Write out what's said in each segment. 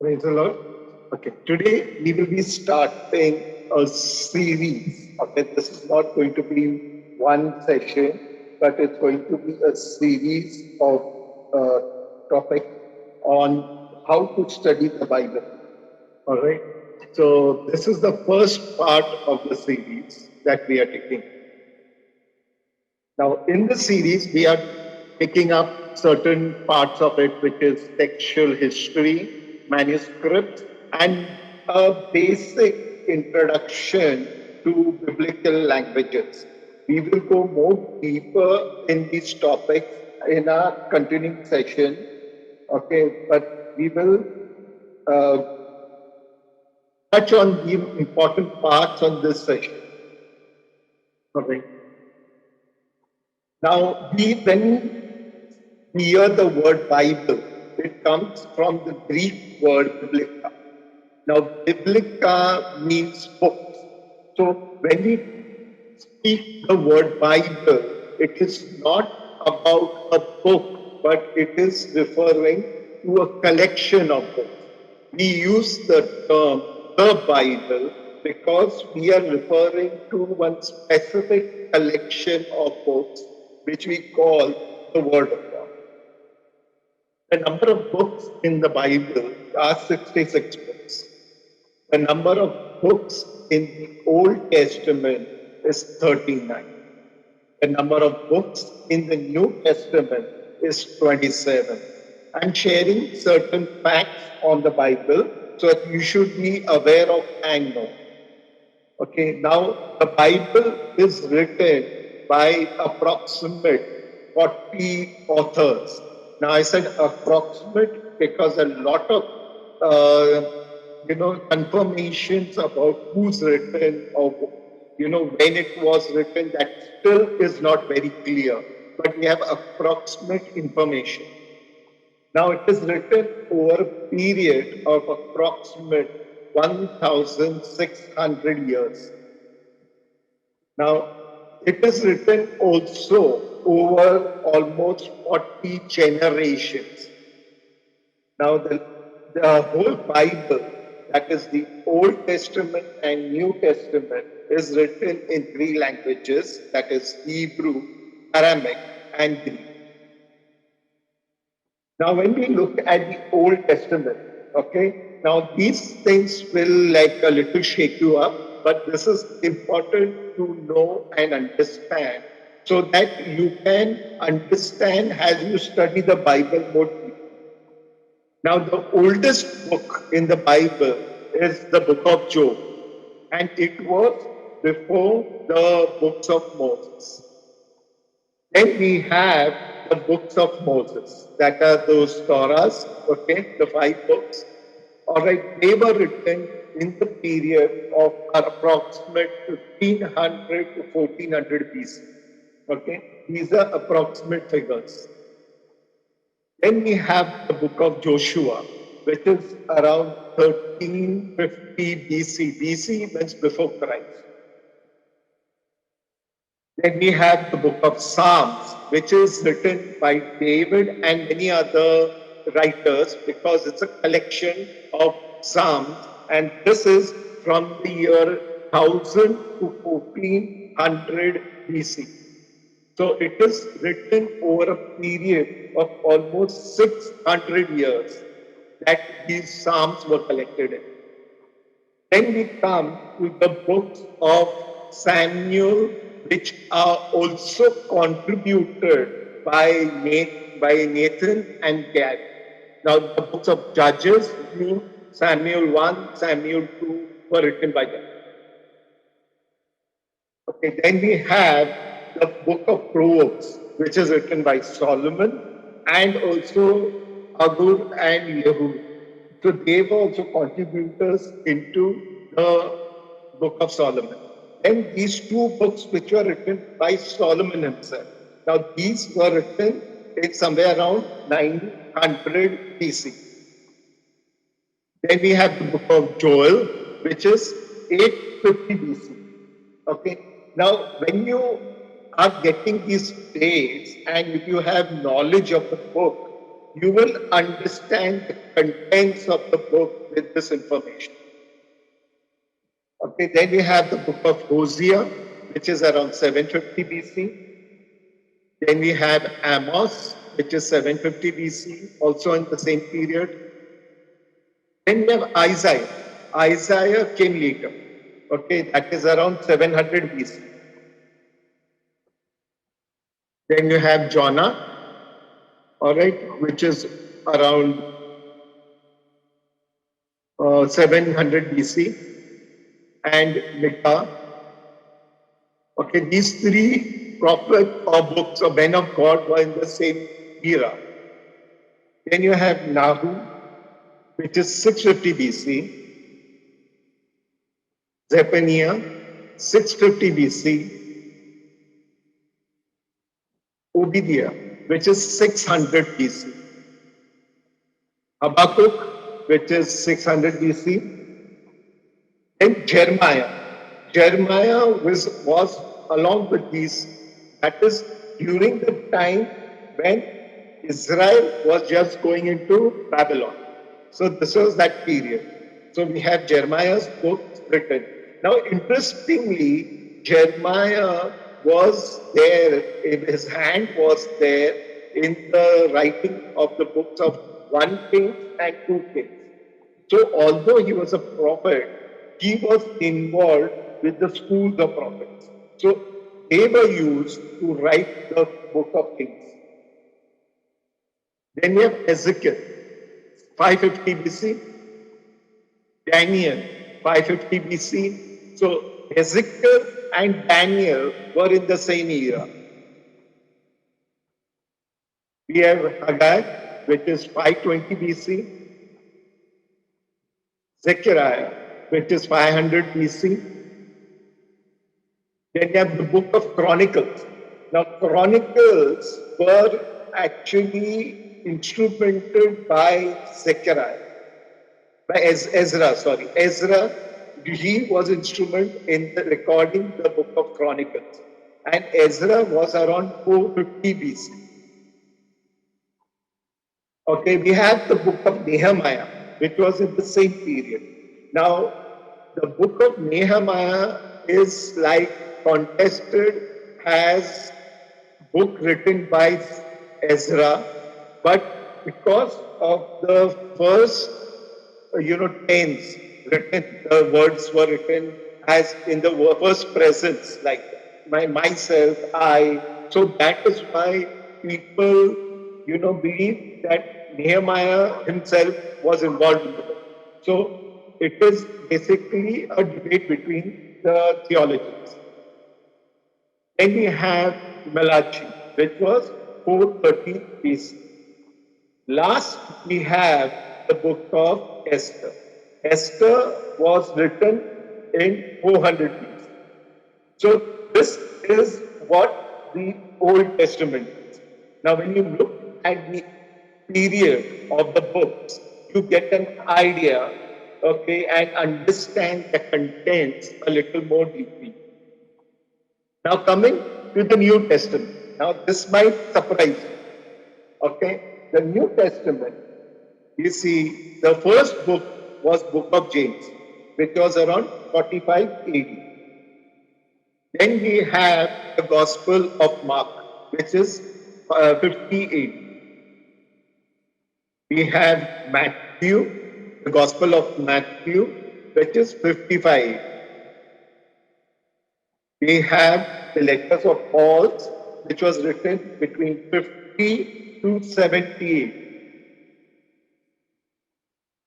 Praise the Lord. Okay, today we will be starting a series. Okay, this is not going to be one session, but it's going to be a series of topic on how to study the Bible. All right. So this is the first part of the series that we are taking. Now, in the series, we are picking up certain parts of it, which is textual history, manuscripts, and a basic introduction to biblical languages. We will go more deeper in these topics in our continuing session. Okay, but we will uh, touch on the important parts on this session. Okay. Now, when we hear the word Bible, it comes from the Greek word biblica. Now, biblica means books. So, when we speak the word Bible, it is not about a book, but it is referring to a collection of books. We use the term the Bible because we are referring to one specific collection of books which we call the Word of God. The number of books in the Bible are 66 books. The number of books in the Old Testament is 39. The number of books in the New Testament is 27. I'm sharing certain facts on the Bible so that you should be aware of and know. Okay, now the Bible is written by approximate 40 authors. Now I said approximate because a lot of confirmations about who's written or when it was written, that still is not very clear. But we have approximate information. Now it is written over a period of approximate 1,600 years. Now it is written also over almost 40 generations. Now the whole Bible, that is the Old Testament and New Testament, is written in three languages, that is Hebrew, Aramaic, and Greek. Now, when we look at the Old Testament, okay, now these things will like a little shake you up, but this is important to know and understand so that you can understand as you study the Bible more deeply. Now, the oldest book in the Bible is the book of Job, and it was before the books of Moses. Then we have the books of Moses, that are those Torahs, okay, the 5 books. All right, they were written in the period of approximate 1500 to 1400 BC. Okay, these are approximate figures. Then we have the book of Joshua, which is around 1350 BC. BC means before Christ. Then we have the book of Psalms, which is written by David and many other writers because it's a collection of Psalms. And this is from the year 1000 to 1400 BC. So it is written over a period of almost 600 years that these Psalms were collected in. Then we come to the books of Samuel, which are also contributed by Nathan and Gad. Now, the books of Judges, Samuel 1, Samuel 2 were written by them. Okay, then we have the book of Proverbs, which is written by Solomon and also Agur and Yehud. So they were also contributors into the book of Solomon. Then these two books which were written by Solomon himself. Now these were written in somewhere around 900 BC. Then we have the book of Joel, which is 850 BC. Okay. Now, when you are getting these dates and if you have knowledge of the book, you will understand the contents of the book with this information. Okay, then we have the book of Hosea, which is around 750 BC. Then we have Amos, which is 750 BC, also in the same period. Then we have Isaiah. Isaiah came later. Okay, that is around 700 BC. Then you have Jonah, all right, which is around 700 BC, and Micah. Okay, these three prophets or books of men of God were in the same era. Then you have Nahum, which is 650 BC, Zephaniah, 650 BC, Obadiah, which is 600 BC, Habakkuk, which is 600 BC, and Jeremiah. Jeremiah was along with these, that is during the time when Israel was just going into Babylon. So this was that period. So we have Jeremiah's books written. Now, interestingly, Jeremiah was there, his hand was there in the writing of the books of 1 King and 2 Kings. So, although he was a prophet, he was involved with the schools of prophets. So, they were used to write the book of Kings. Then we have Ezekiel, 550 BC, Daniel, 550 BC. So, Ezekiel and Daniel were in the same era. We have Haggai, which is 520 BC, Zechariah, which is 500 BC. Then you have the book of Chronicles. Now, Chronicles were actually instrumented by Zechariah, by Ezra, sorry. Ezra, he was instrument in the recording the book of Chronicles. And Ezra was around 450 BC. Okay, we have the book of Nehemiah, which was in the same period. Now, the book of Nehemiah is like contested as book written by Ezra, but because of the first, tense written, the words were written as in the first presence, like myself, I. So that is why people, believe that Nehemiah himself was involved in the book. So it is basically a debate between the theologians. Then we have Malachi, which was 430 BC. Last, we have the book of Esther. Esther was written in 400 BC. So this is what the Old Testament is. Now, when you look at the period of the books, you get an idea, okay, and understand the contents a little more deeply. Now, coming to the New Testament. Now, this might surprise you. Okay, the New Testament, you see, the first book was Book of James, which was around 45 AD. Then we have the Gospel of Mark, which is 50 AD. We have Matthew, the Gospel of Matthew, which is 55 AD. We have the letters of Paul, which was written between 50 to 78.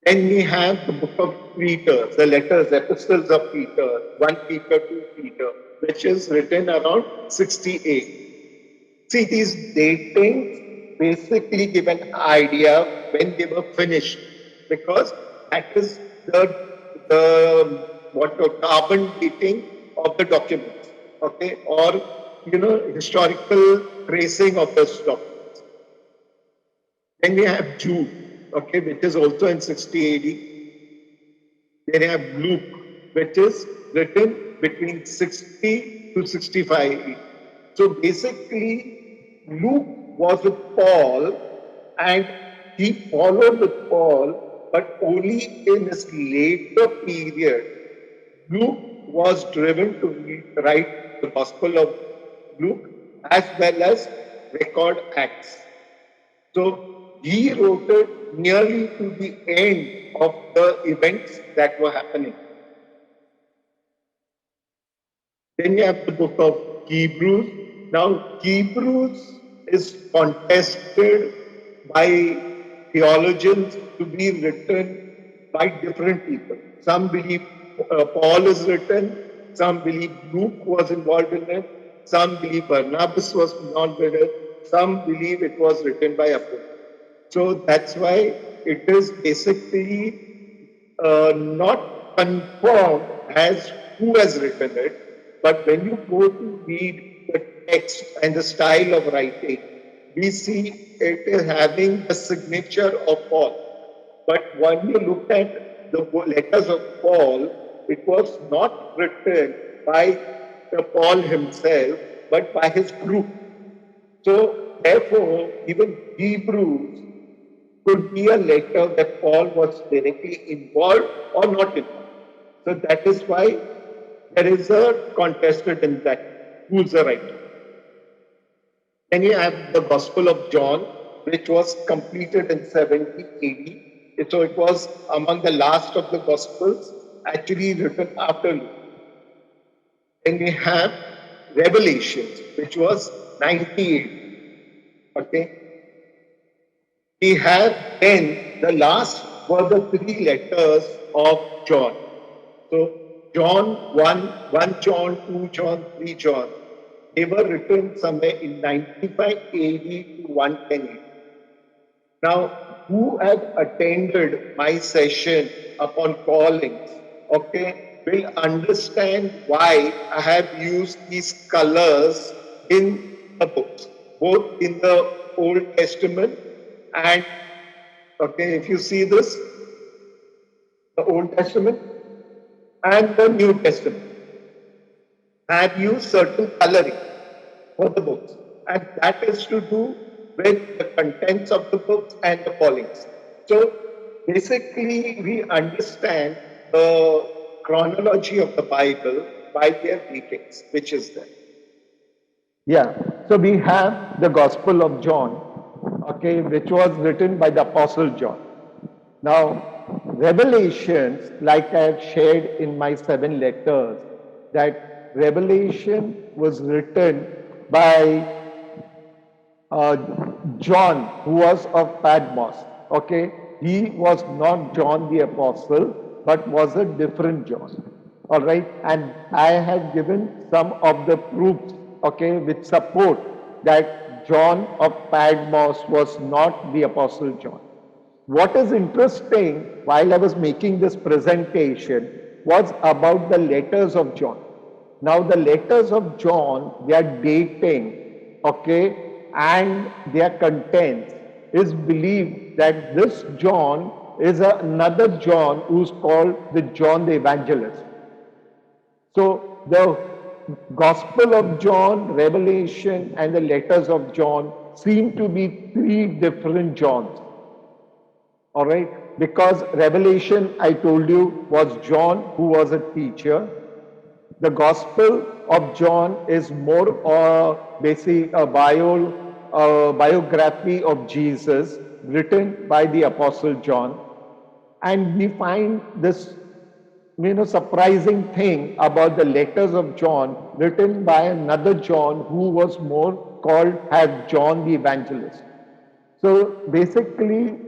Then we have the book of Peter, the letters, epistles of Peter, 1 Peter, 2 Peter, which is written around 68. See, these datings basically give an idea when they were finished, because that is the carbon dating of the documents, okay, or historical tracing of those documents. Then we have Jude, okay, which is also in 60 AD. Then we have Luke, which is written between 60 to 65 AD. So basically, Luke was with Paul, and he followed with Paul, but only in his later period, Luke was driven to write the Gospel of Luke as well as record Acts. So he wrote it nearly to the end of the events that were happening. Then you have the book of Hebrews. Now, Hebrews is contested by theologians to be written by different people. Some believe Paul is written, some believe Luke was involved in it, some believe Barnabas was involved in it, some believe it was written by Apollos. So that's why it is basically not confirmed as who has written it, but when you go to read the text and the style of writing, we see it is having the signature of Paul. But when you look at the letters of Paul, it was not written by Paul himself, but by his group. So, therefore, even Hebrews could be a letter that Paul was directly involved or not involved. So that is why there is a contested in that who's the writer. Then you have the Gospel of John, which was completed in 70 AD. So it was among the last of the Gospels, actually written after Luke. Then we have Revelations, which was 98. Okay. We have then the last were the three letters of John. So John 1, 1 John, 2 John, 3 John, they were written somewhere in 95 AD to 110 AD. Now, who had attended my session upon callings, okay, will understand why I have used these colors in the books, both in the Old Testament and, okay, if you see this, the Old Testament and the New Testament have used certain coloring for the books, and that is to do with the contents of the books and the callings. So basically, we understand the chronology of the Bible by their details, which is there. Yeah, so we have the Gospel of John, okay, which was written by the Apostle John. Now, Revelations, like I have shared in my 7 letters, that Revelation was written by uh, John, who was of Patmos. Okay, he was not John the Apostle, but was a different John. All right, and I have given some of the proofs, okay, which support that John of Patmos was not the Apostle John. What is interesting while I was making this presentation was about the letters of John. Now, the letters of John, they are dating, okay, and their contents is believed that this John is another John who's called the John the Evangelist. So, the Gospel of John, Revelation, and the letters of John seem to be three different Johns. All right, because Revelation, I told you, was John who was a teacher. The Gospel of John is more basically a biography of Jesus written by the Apostle John. And we find this surprising thing about the letters of John written by another John who was more called as John the Evangelist. So basically,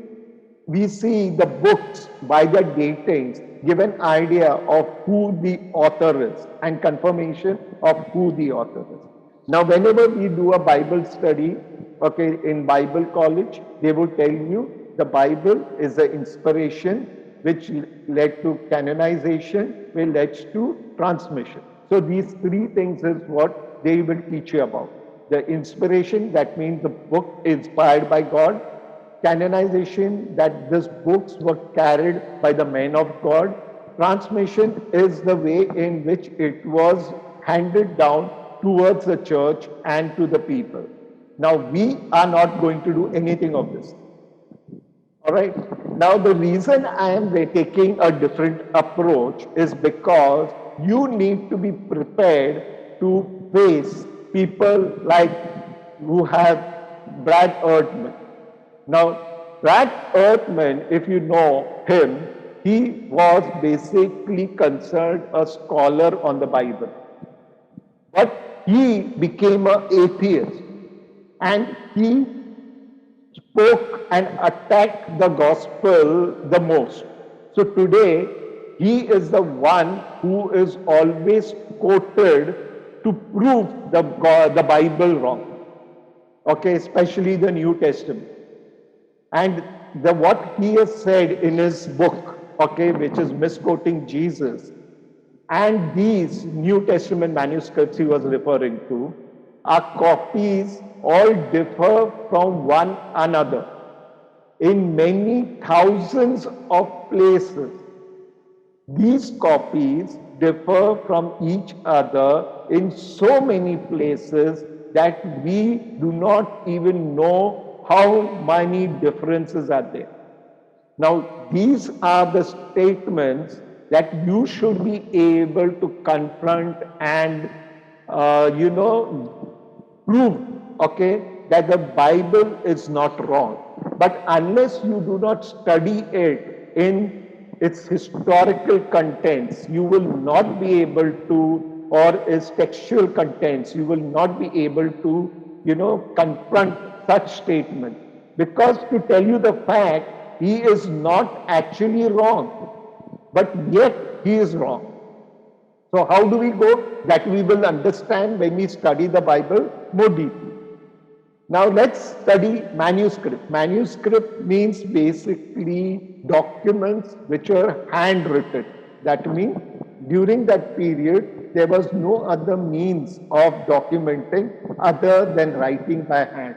we see the books by their datings give an idea of who the author is and confirmation of who the author is. Now, whenever we do a Bible study, okay, in Bible college, they will tell you the Bible is the inspiration which led to canonization, which led to transmission. So these three things is what they will teach you about. The inspiration, that means the book inspired by God. Canonization, that these books were carried by the men of God. Transmission is the way in which it was handed down towards the church and to the people. Now, we are not going to do anything of this. All right. Now, the reason I am taking a different approach is because you need to be prepared to face people like who have Brad Ehrman. Now, Brad Ehrman, if you know him, he was basically considered a scholar on the Bible. But he became an atheist and he spoke and attacked the gospel the most. So today, he is the one who is always quoted to prove the Bible wrong. Okay, especially the New Testament. And what he has said in his book, okay, which is misquoting Jesus, and these New Testament manuscripts he was referring to are copies, all differ from one another in many thousands of places. These copies differ from each other in so many places that we do not even know how many differences are there. Now, these are the statements that you should be able to confront and, prove, okay, that the Bible is not wrong. But unless you do not study it in its historical contents, you will not be able to, or its textual contents, you will not be able to, confront such statements. Because to tell you the fact, he is not actually wrong, but yet he is wrong. So how do we go? That we will understand when we study the Bible more deeply. Now let's study manuscript. Manuscript means basically documents which are handwritten. That means during that period, there was no other means of documenting other than writing by hand.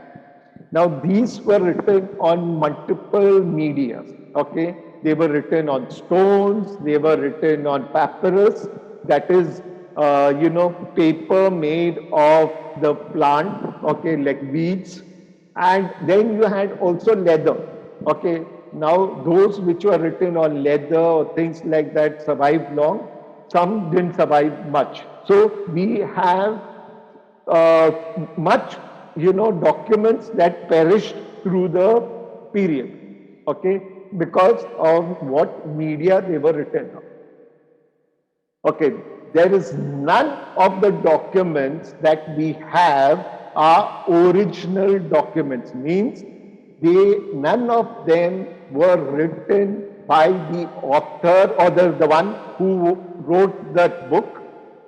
Now these were written on multiple media, okay? They were written on stones, they were written on papyrus, that is, paper made of the plant, okay, like weeds. And then you had also leather, okay? Now those which were written on leather or things like that survived long, some didn't survive much. So we have much, documents that perished through the period, okay, because of what media they were written on. Okay, there is none of the documents that we have are original documents, means none of them were written by the author or the one who wrote that book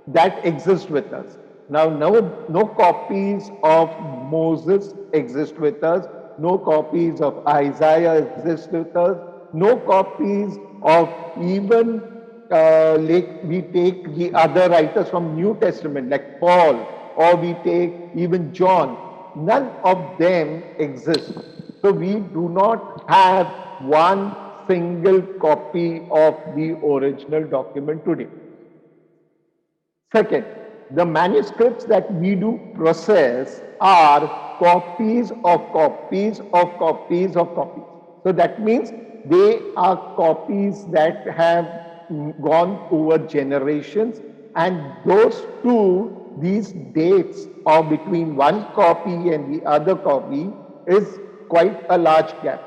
that exists with us. Now, no copies of Moses exist with us, no copies of Isaiah exist with us, no copies of even like we take the other writers from New Testament like Paul, or we take even John. None of them exist. So we do not have one single copy of the original document today. Second, the manuscripts that we do process are copies of copies of copies of copies. So that means they are copies that have gone over generations, and these dates are between one copy and the other copy is quite a large gap.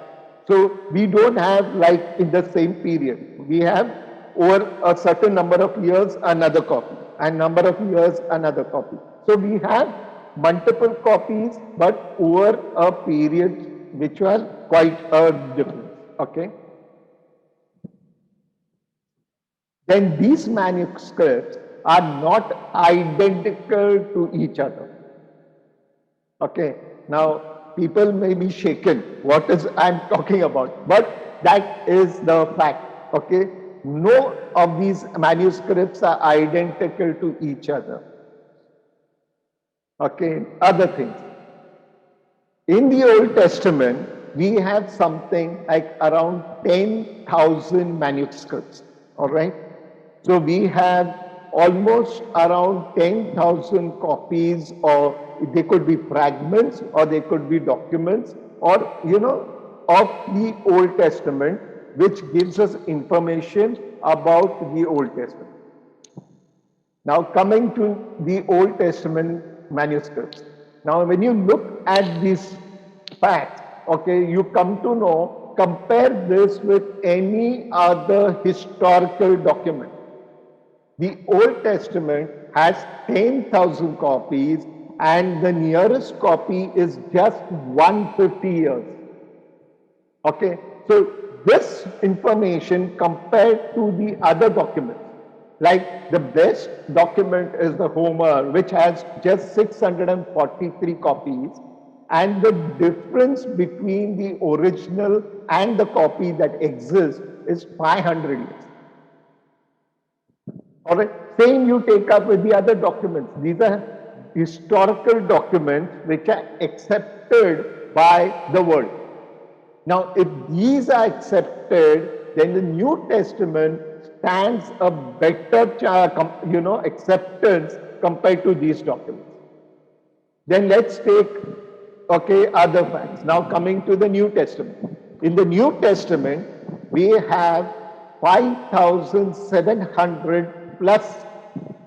So we don't have like in the same period. We have over a certain number of years another copy, and number of years another copy. So we have multiple copies, but over a period which was quite a difference. Okay. Then these manuscripts are not identical to each other. Okay. Now people may be shaken. What is I'm talking about? But that is the fact. Okay. No of these manuscripts are identical to each other. Okay. Other things. In the Old Testament, we have something like around 10,000 manuscripts. All right. So we have almost around 10,000 copies, or they could be fragments, or they could be documents, or of the Old Testament, which gives us information about the Old Testament. Now, coming to the Old Testament manuscripts. Now, when you look at these facts, okay, you come to know, compare this with any other historical document. The Old Testament has 10,000 copies, and the nearest copy is just 150 years. Okay, so this information compared to the other documents, like the best document is the Homer, which has just 643 copies, and the difference between the original and the copy that exists is 500 years. All right, same you take up with the other documents. These are historical documents which are accepted by the world. Now, if these are accepted, then the New Testament stands a better, acceptance compared to these documents. Then let's take, okay, other facts. Now coming to the New Testament. In the New Testament, we have 5,700 plus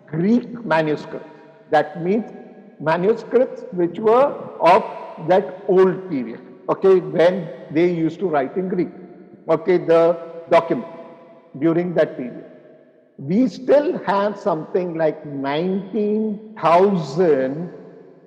Greek manuscripts. That means manuscripts which were of that old period, okay, when they used to write in Greek, okay, the document during that period. We still have something like 19,000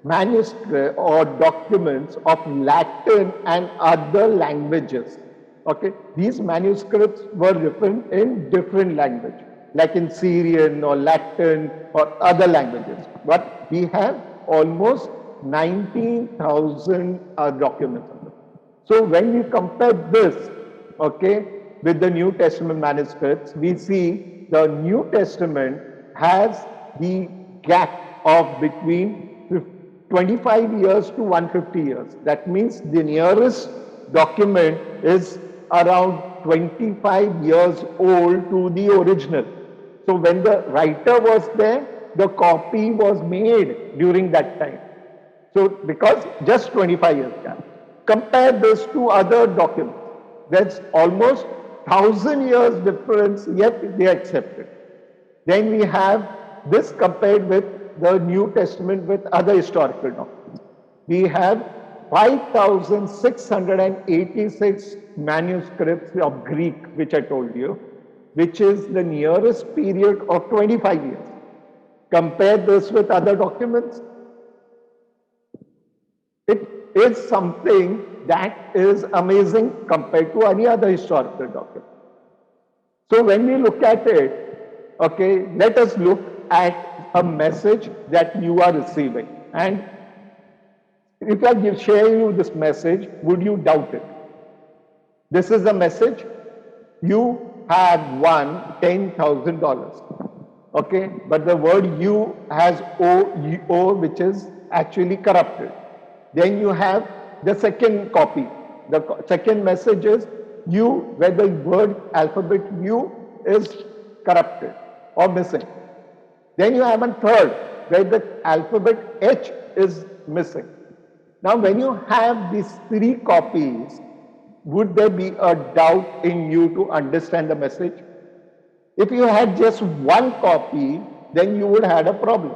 manuscripts or documents of Latin and other languages. Okay, these manuscripts were written in different language, like in Syrian or Latin or other languages. But we have almost 19,000 documents. So when we compare this, okay, with the New Testament manuscripts, we see the New Testament has the gap of between 25 years to 150 years. That means the nearest document is around 25 years old to the original. So when the writer was there, the copy was made during that time. So because just 25 years gap. Compare this to other documents. There's almost 1,000 years difference, yet they accept it. Then we have this compared with the New Testament with other historical documents. We have 5,686 manuscripts of Greek, which I told you, which is the nearest period of 25 years. Compare this with other documents. It is something that is amazing compared to any other historical document. So when we look at it, okay, let us look at a message that you are receiving. And if I share you this message, would you doubt it? This is a message. You have won $10,000. Okay, but the word you has O, which is actually corrupted. Then you have the second copy. The second message is U, where the word alphabet U is corrupted or missing. Then you have a third, where the alphabet H is missing. Now, when you have these three copies, would there be a doubt in you to understand the message? If you had just one copy, then you would have a problem.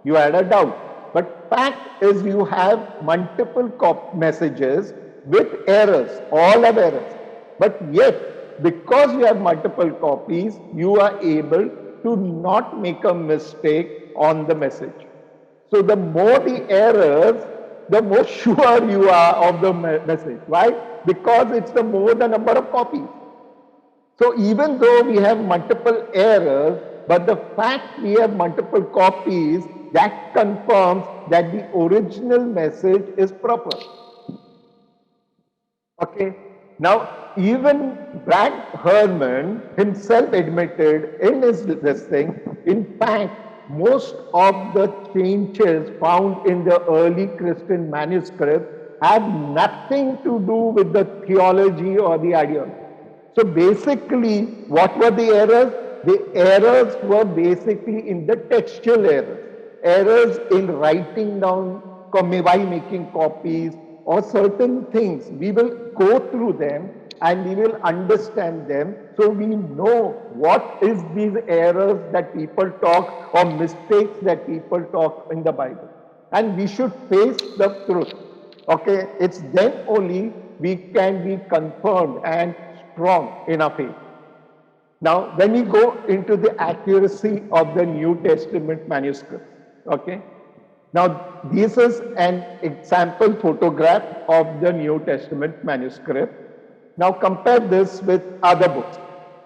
You had a doubt. But fact is you have multiple messages with errors, all have errors. But yet, because you have multiple copies, you are able to not make a mistake on the message. So the more the errors, the more sure you are of the message. Why? Because it's the more the number of copies. So even though we have multiple errors, but the fact we have multiple copies, that confirms that the original message is proper. Okay. Now, even Brad Herman himself admitted in his listing, in fact, most of the changes found in the early Christian manuscript have nothing to do with the theology or the ideology. So basically, what were the errors? The errors were basically in the textual errors. Errors in writing down, by making copies, or certain things. We will go through them and we will understand them, so we know what is these errors that people talk or mistakes that people talk in the Bible. And we should face the truth. Okay, it's then only we can be confirmed and strong in our faith. Now, when we go into the accuracy of the New Testament manuscripts, okay. Now, this is an example photograph of the New Testament manuscript. Now, compare this with other books.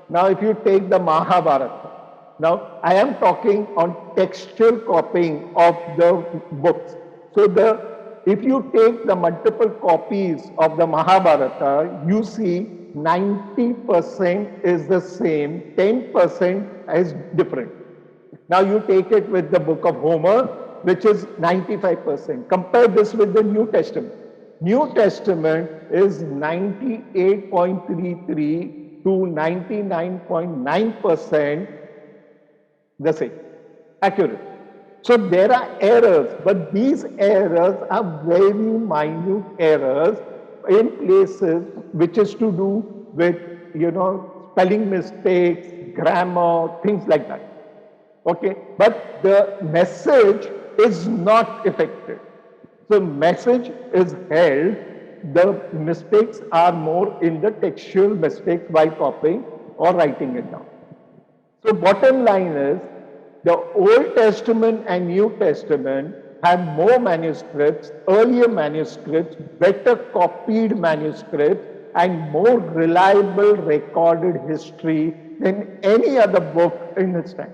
Now, if you take the Mahabharata, now I am talking on textual copying of the books. So, if you take the multiple copies of the Mahabharata, you see 90% is the same, 10% is different. Now you take it with the book of Homer, which is 95%. Compare this with the New Testament. New Testament is 98.33 to 99.9% the same, accurate. So there are errors, but these errors are very minute errors in places which is to do with, spelling mistakes, grammar, things like that. Okay, but the message is not affected. So message is held. The mistakes are more in the textual mistakes while copying or writing it down. So bottom line is, the Old Testament and New Testament have more manuscripts, earlier manuscripts, better copied manuscripts, and more reliable recorded history than any other book in its time.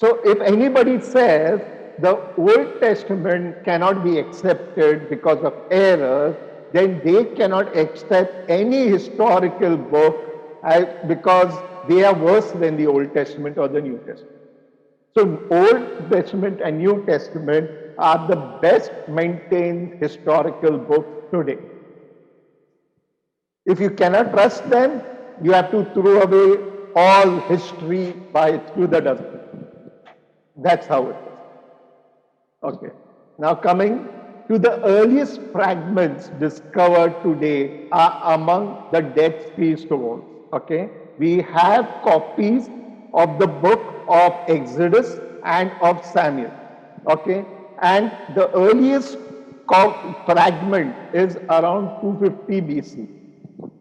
So if anybody says the Old Testament cannot be accepted because of errors, then they cannot accept any historical book because they are worse than the Old Testament or the New Testament. So Old Testament and New Testament are the best maintained historical books today. If you cannot trust them, you have to throw away all history through the dustbin. That's how it is. Okay. Now coming to the earliest fragments discovered today are among the Dead Sea Scrolls. Okay. We have copies of the book of Exodus and of Samuel. Okay. And the earliest fragment is around 250 BC.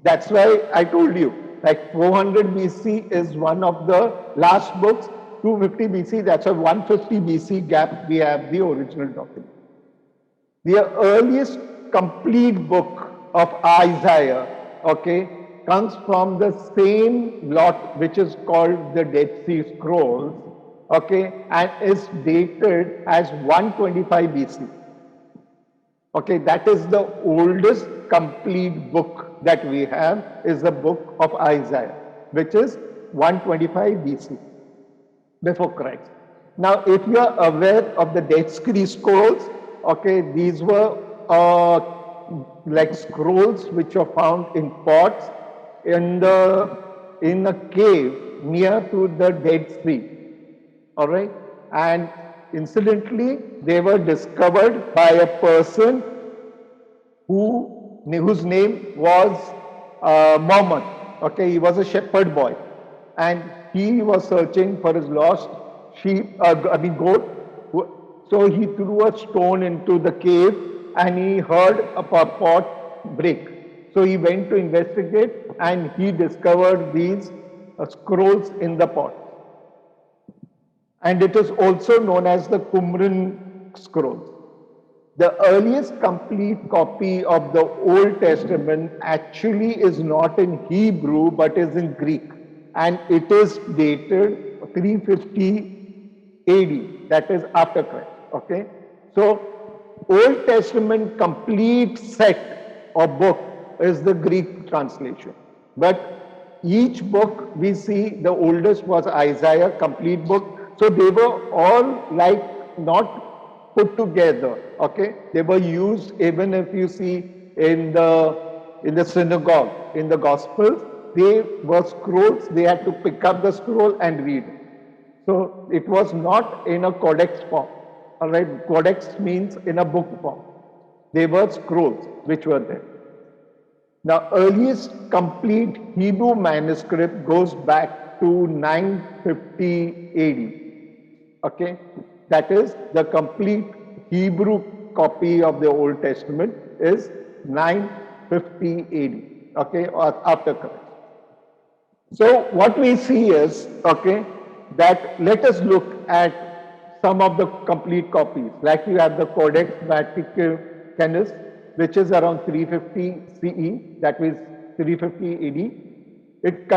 That's why I told you, like 400 BC is one of the last books, 250 BC, that's a 150 BC gap we have the original document. The earliest complete book of Isaiah, okay, comes from the same lot which is called the Dead Sea Scrolls, okay, and is dated as 125 BC. Okay, that is the oldest complete book that we have, is the book of Isaiah, which is 125 BC, before Christ. Now, if you are aware of the Dead Sea Scrolls, okay, these were like scrolls which are found in pots in a cave near to the Dead Sea. All right, and incidentally, they were discovered by a person whose name was Muhammad. Okay, he was a shepherd boy, and he was searching for his lost goat. So he threw a stone into the cave, and he heard a pot break. So he went to investigate, and he discovered these scrolls in the pot. And it is also known as the Qumran scrolls. The earliest complete copy of the Old Testament actually is not in Hebrew but is in Greek, and it is dated 350 AD, that is after Christ. Okay, so Old Testament complete set or book is the Greek translation, but each book we see the oldest was Isaiah, complete book. So they were all like not put together, okay? They were used, even if you see in the synagogue, in the Gospels, they were scrolls, they had to pick up the scroll and read. So it was not in a codex form, all right? Codex means in a book form. They were scrolls which were there. Now, earliest complete Hebrew manuscript goes back to 950 AD. Okay, that is the complete Hebrew copy of the Old Testament is 950 AD. Okay, or after Christ. So what we see is, okay, that let us look at some of the complete copies. Like you have the Codex Vaticanus, which is around 350 CE, that is 350 AD. It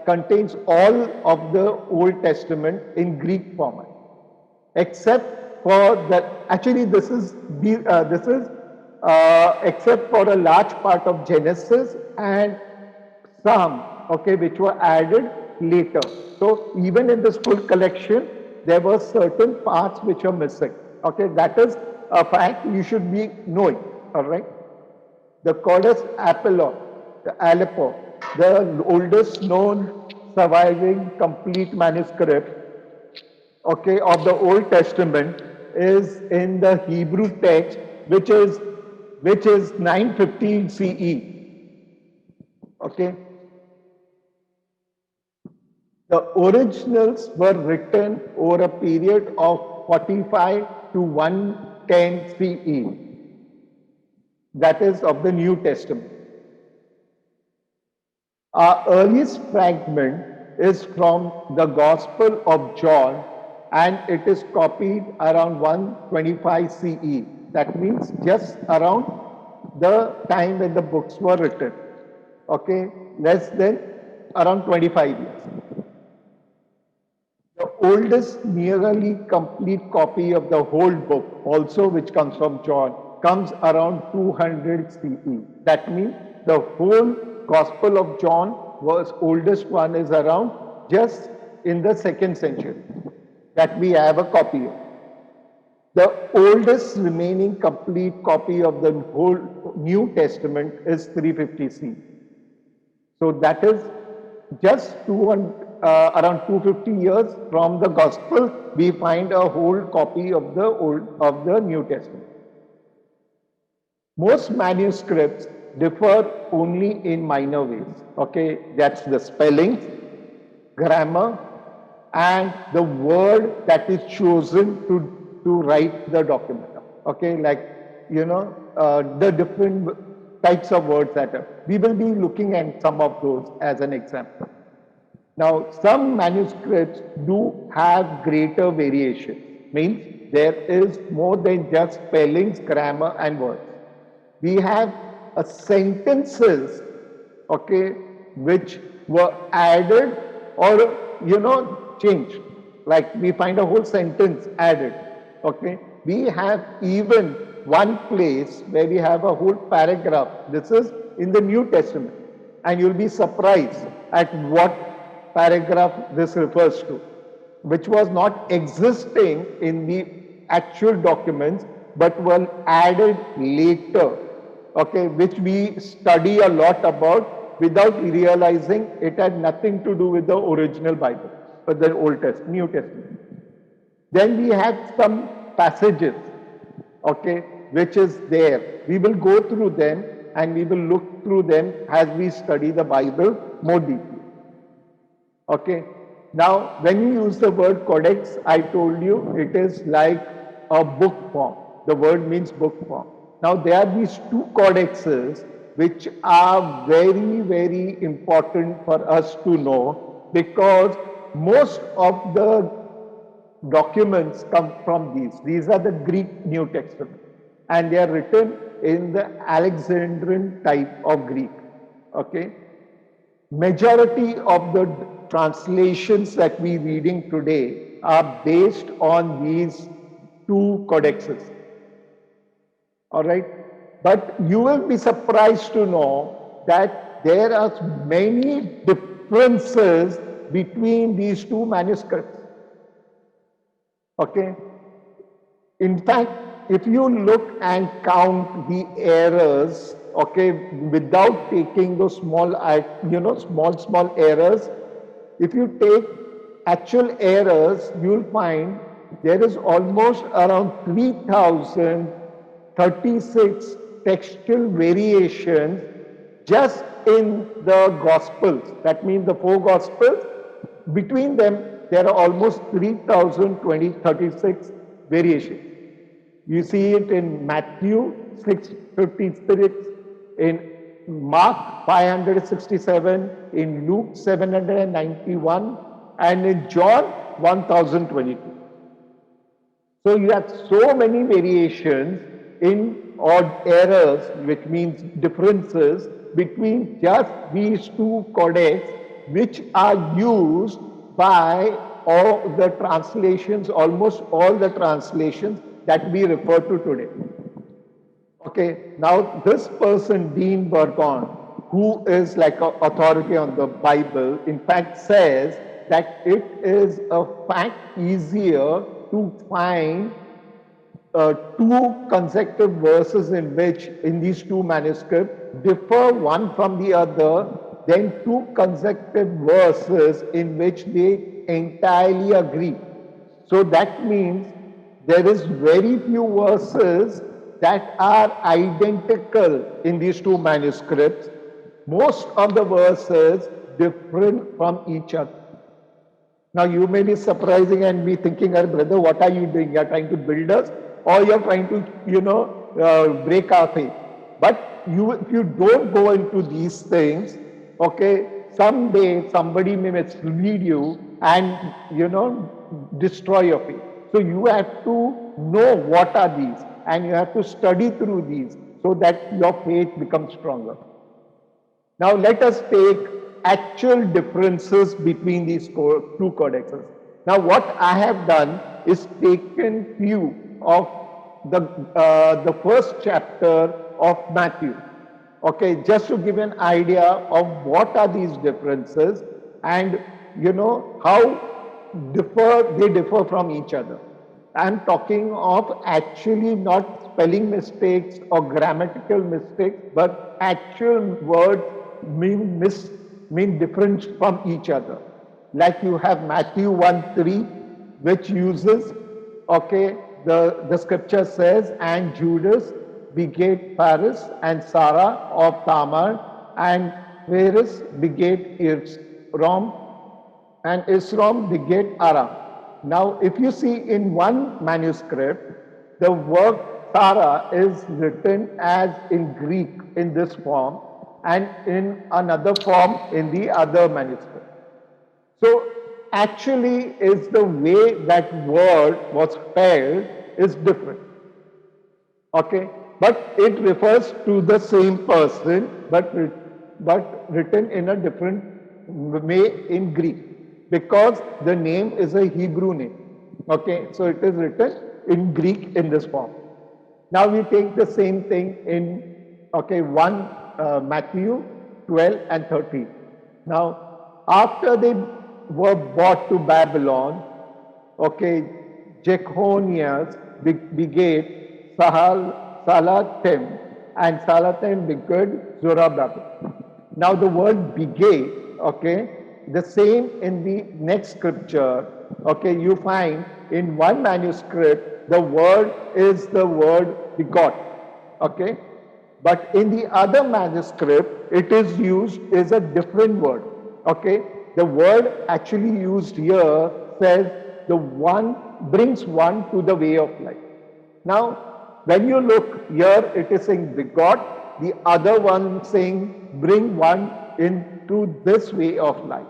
contains all of the Old Testament in Greek format, except for the, actually this is except for a large part of Genesis and some, okay, which were added later. So even in this full collection, there were certain parts which are missing. Okay, that is a fact you should be knowing. All right. The Codex Aleppo, the oldest known surviving complete manuscript, okay, of the Old Testament, is in the Hebrew text, which is 915 CE. Okay. The originals were written over a period of 45 to 110 CE, that is of the New Testament. Our earliest fragment is from the Gospel of John, and it is copied around 125 CE. That means just around the time when the books were written. Okay, less than around 25 years. The oldest nearly complete copy of the whole book, also which comes from John, comes around 200 CE. That means the whole Gospel of John was oldest one is around just in the 2nd century that we have a copy of. The oldest remaining complete copy of the whole New Testament is 350 CE. So that is just around 250 years from the Gospel, we find a whole copy of the New Testament. Most manuscripts differ only in minor ways. Okay, that's the spelling, grammar, and the word that is chosen to write the document. Okay, like the different types of words that are. We will be looking at some of those as an example. Now, some manuscripts do have greater variation, means there is more than just spellings, grammar, and words. We have sentences, okay, which were added or changed. Like we find a whole sentence added, okay. We have even one place where we have a whole paragraph. This is in the New Testament, and you'll be surprised at what paragraph this refers to, which was not existing in the actual documents but were added later, okay, which we study a lot about without realizing it had nothing to do with the original Bible, but the Old Testament, New Testament. Then we have some passages, okay, which is there. We will go through them and we will look through them as we study the Bible more deeply. Okay. Now, when you use the word codex, I told you it is like a book form. The word means book form. Now, there are these two codexes which are very, very important for us to know, because most of the documents come from these. These are the Greek New Testament, and they are written in the Alexandrian type of Greek. Okay. Majority of the translations that we reading today are based on these two codexes. All right. But you will be surprised to know that there are many differences between these two manuscripts. Okay. In fact, if you look and count the errors, okay, without taking those small errors, if you take actual errors, you'll find there is almost around 3,036 textual variations just in the Gospels. That means the four Gospels. Between them, there are almost 3,036 variations. You see it in Matthew 656, in Mark 567, in Luke 791, and in John 1022. So you have so many variations in odd errors, which means differences between just these two codex, which are used by all the translations, almost all the translations that we refer to today. Okay, now this person, Dean Burgon, who is like an authority on the Bible, in fact says that it is a fact easier to find two consecutive verses in which, in these two manuscripts, differ one from the other, than two consecutive verses in which they entirely agree. So that means there is very few verses that are identical in these two manuscripts. Most of the verses different from each other. Now you may be surprising and be thinking, "Hey, brother, what are you doing? You are trying to build us, or you are trying to, break our faith." But if you don't go into these things, okay, someday somebody may mislead you and, destroy your faith. So you have to know what are these, and you have to study through these so that your faith becomes stronger. Now let us take actual differences between these two codexes. Now what I have done is taken few of the first chapter of Matthew. Okay, just to give an idea of what are these differences and how they differ from each other. I'm talking of actually not spelling mistakes or grammatical mistakes, but actual words mean different from each other. Like you have Matthew 1:3, which uses, okay, the scripture says, and Judas begat Paris and Sarah of Tamar, and Paris begat Isrom, and Isrom begat Aram. Now, if you see in one manuscript, the word Sarah is written as in Greek in this form, and in another form in the other manuscript. So actually is the way that word was spelled is different. Okay, but it refers to the same person, but written in a different way in Greek, because the name is a Hebrew name. Okay, so it is written in Greek in this form. Now we take the same thing in 1 Matthew 12 and 13. Now, after they were brought to Babylon, okay, Jechonias begat Salatim, and Salatim begat Zorobabel. Now the word begat, okay, the same in the next scripture, okay, you find in one manuscript the word is the word begot, okay, but in the other manuscript it is used is a different word, okay. The word actually used here says the one brings one to the way of life. Now when you look here, it is saying begot, the other one saying bring one into this way of life.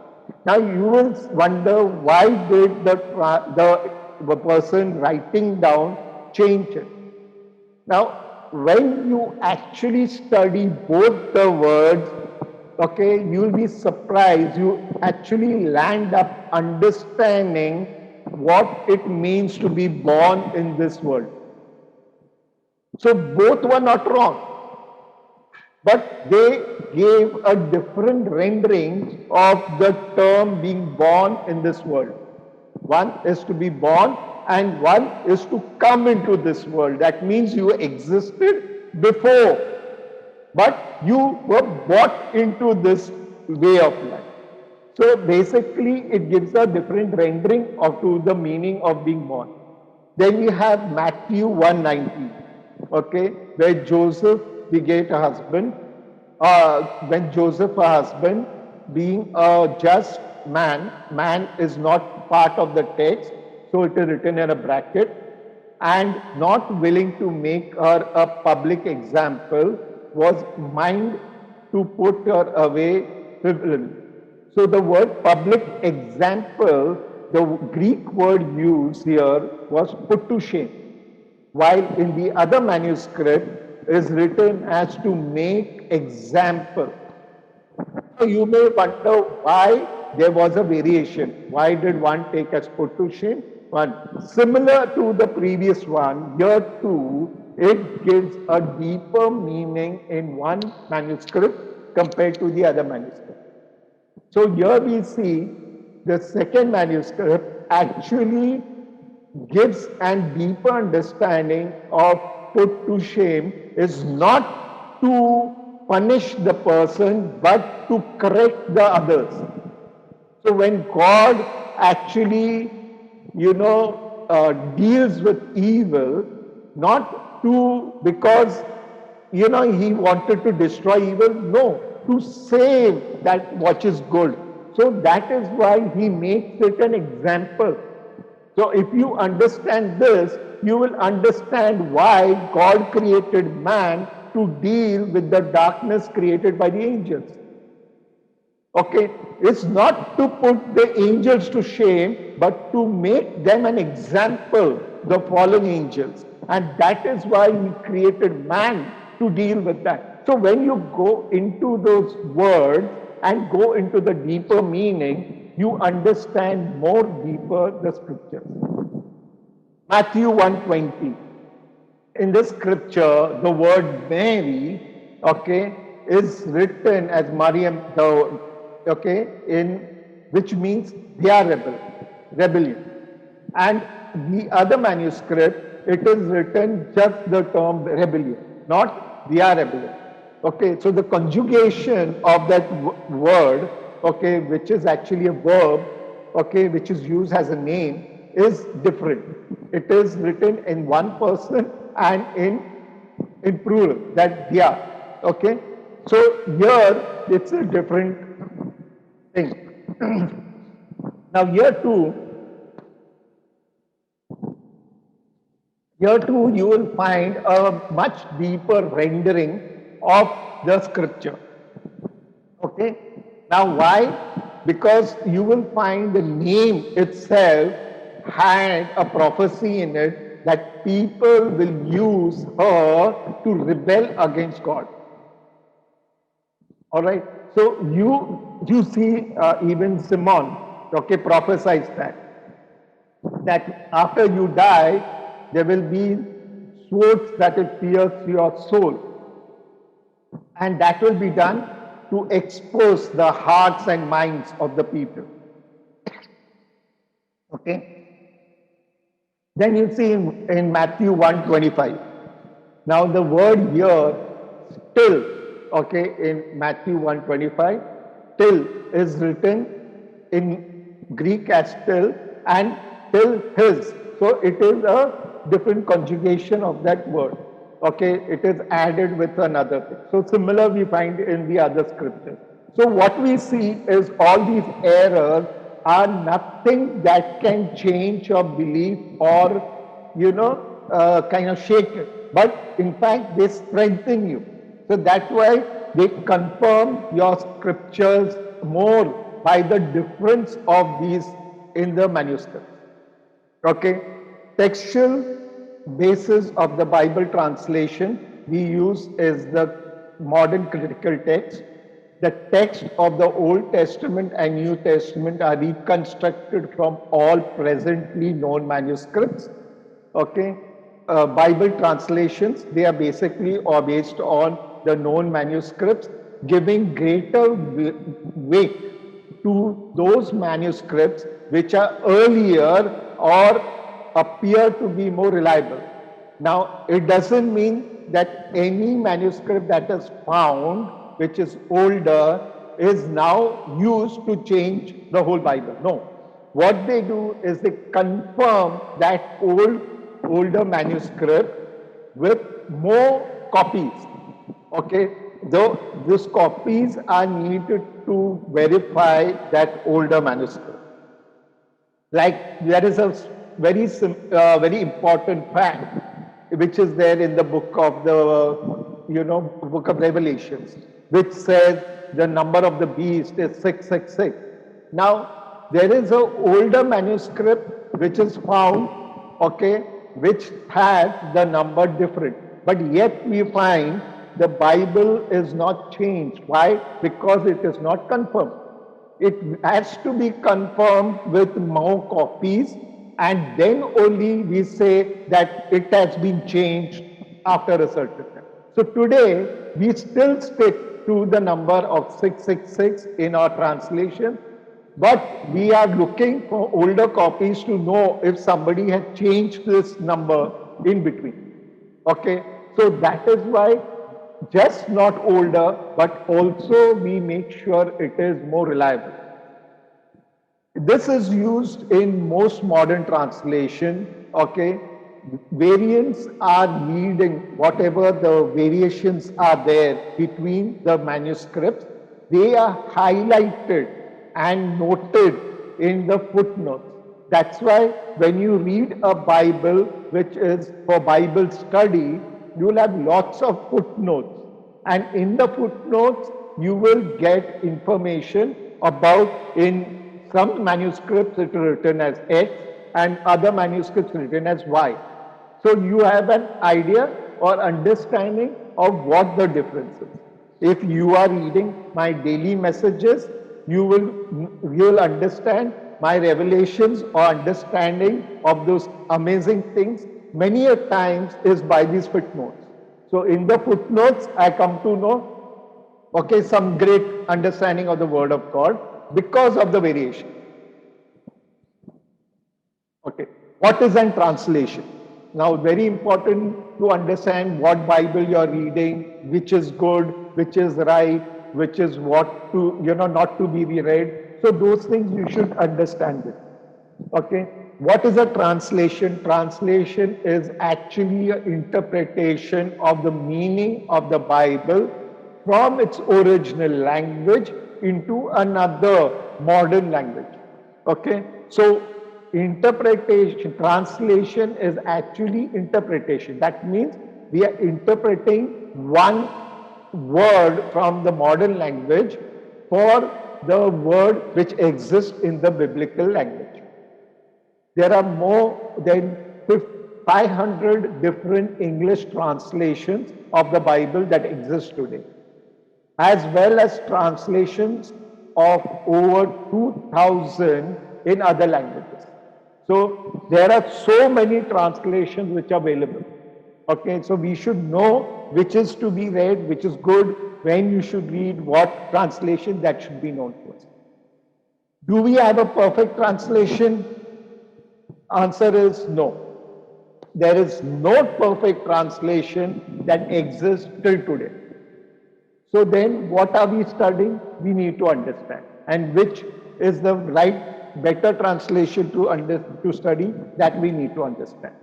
Now you will wonder, why did the person writing down change it? Now when you actually study both the words, okay, you will be surprised. You actually land up understanding what it means to be born in this world. So both were not wrong, but they gave a different rendering of the term being born in this world. One is to be born and one is to come into this world. That means you existed before, but you were brought into this way of life. So basically it gives a different rendering of to the meaning of being born. Then we have Matthew 1:19, okay, where Joseph begat a husband, when Joseph a husband, being a just man, man is not part of the text, so it is written in a bracket, and not willing to make her a public example, was mind to put her away privily. So the word public example, the Greek word used here was put to shame, while in the other manuscript is written as to make example. So you may wonder why there was a variation. Why did one take as put to shame? One similar to the previous one, here too, it gives a deeper meaning in one manuscript compared to the other manuscript. So here we see the second manuscript actually gives an deeper understanding of put to shame is not to punish the person but to correct the others. So when God actually, deals with evil, not to because he wanted to destroy evil, no, to save that which is good. So that is why he makes it an example. So if you understand this, you will understand why God created man to deal with the darkness created by the angels. Okay, it's not to put the angels to shame, but to make them an example, the fallen angels. And that is why he created man to deal with that. So when you go into those words and go into the deeper meaning, you understand more deeper the scriptures. Matthew 1:20. In this scripture, the word Mary, okay, is written as Mariam, in which means they are rebellion. And the other manuscript, it is written just the term rebellion, not they are rebellion. Okay, so the conjugation of that word, okay, which is actually a verb, okay, which is used as a name, is different. It is written in one person and in plural, that they are. Okay, so here it's a different thing. Now here too you will find a much deeper rendering of the scripture. Okay, now why? Because you will find the name itself had a prophecy in it that people will use her to rebel against God. All right. So you see even Simon, okay, prophesies that after you die there will be swords that will pierce your soul, and that will be done to expose the hearts and minds of the people. Okay. Then you see in Matthew 1:25. Now the word here, still, okay, in Matthew 1:25, till is written in Greek as till and till his. So it is a different conjugation of that word. Okay, it is added with another thing. So similar we find in the other scriptures. So what we see is all these errors are nothing that can change your belief or, kind of shake it. But in fact, they strengthen you. So that's why they confirm your scriptures more by the difference of these in the manuscripts. Okay, textual basis of the Bible translation we use is the modern critical text. The text of the Old Testament and New Testament are reconstructed from all presently known manuscripts. Okay, Bible translations, they are basically or based on the known manuscripts, giving greater weight to those manuscripts which are earlier or appear to be more reliable. Now, it doesn't mean that any manuscript that is found, which is older, is now used to change the whole Bible. No. What they do is they confirm that older manuscript with more copies. Okay, though these copies are needed to verify that older manuscript. Like there is a very important fact which is there in the book of book of Revelations, which says the number of the beast is 666. Now there is a older manuscript which is found, okay, which has the number different, but yet we find the Bible is not changed. Why? Because it is not confirmed. It has to be confirmed with more copies, and then only we say that it has been changed after a certain time. So today we still stick to the number of 666 in our translation, but we are looking for older copies to know if somebody had changed this number in between. Okay, so that is why just not older, but also we make sure it is more reliable. This is used in most modern translation. Okay, variants are leading whatever the variations are there between the manuscripts. They are highlighted and noted in the footnotes. That's why when you read a Bible which is for Bible study, you will have lots of footnotes. And in the footnotes, you will get information about, in some manuscripts it is written as X and other manuscripts written as Y. So you have an idea or understanding of what the difference is. If you are reading my daily messages, you will understand my revelations or understanding of those amazing things many a times is by these footnotes. So in the footnotes, I come to know, okay, some great understanding of the word of God because of the variation. Okay, what is an translation? Now, very important to understand what Bible you are reading, which is good, which is right, which is what to, not to be read. So those things you should understand it. Okay, what is a translation? Translation is actually an interpretation of the meaning of the Bible from its original language into another modern language. Okay, so interpretation, translation is actually interpretation. That means we are interpreting one word from the modern language for the word which exists in the biblical language. There are more than 500 different English translations of the Bible that exist today, as well as translations of over 2,000 in other languages. So there are so many translations which are available. Okay, so we should know which is to be read, which is good, when you should read what translation, that should be known to us. Do we have a perfect translation? Answer is no. There is no perfect translation that exists till today. So then what are we studying? We need to understand. And which is the right, better translation to study, that we need to understand.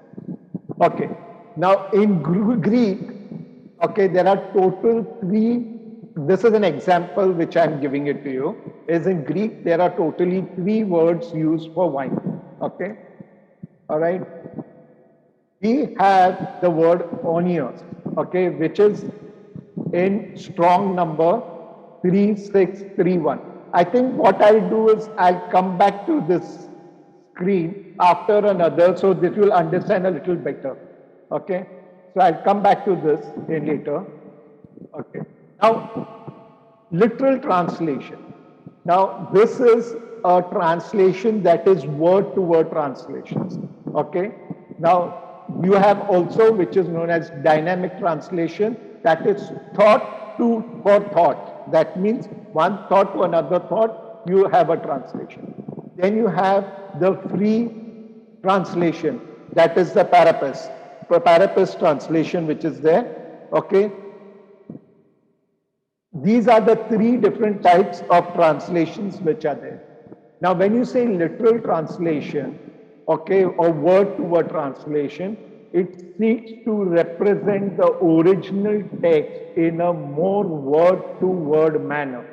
Okay. Now in Greek, okay, there are total 3, this is an example which I am giving it to you, is in Greek there are totally 3 words used for wine. Okay. All right. We have the word onios, okay, which is in strong number 3631. I think what I'll do is I'll come back to this screen after another so that you'll understand a little better. Okay. So I'll come back to this in later. Okay. Now, literal translation. Now, this is a translation that is word to word translations. Okay. Now, you have also, which is known as dynamic translation, that is thought to for thought. That means one thought to another thought, you have a translation. Then you have the free translation, that is the paraphrase translation, which is there. Okay. These are the 3 different types of translations which are there. Now, when you say literal translation, okay, or word to word translation, it seeks to represent the original text in a more word-to-word manner.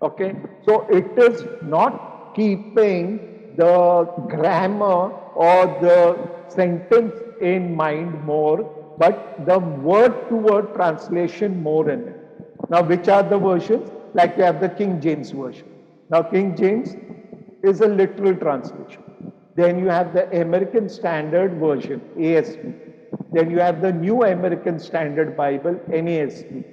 Okay, so it is not keeping the grammar or the sentence in mind more, but the word-to-word translation more in it. Now, which are the versions? Like you have the King James version. Now, King James is a literal translation. Then you have the American Standard Version, ASV. Then you have the New American Standard Bible, NASB.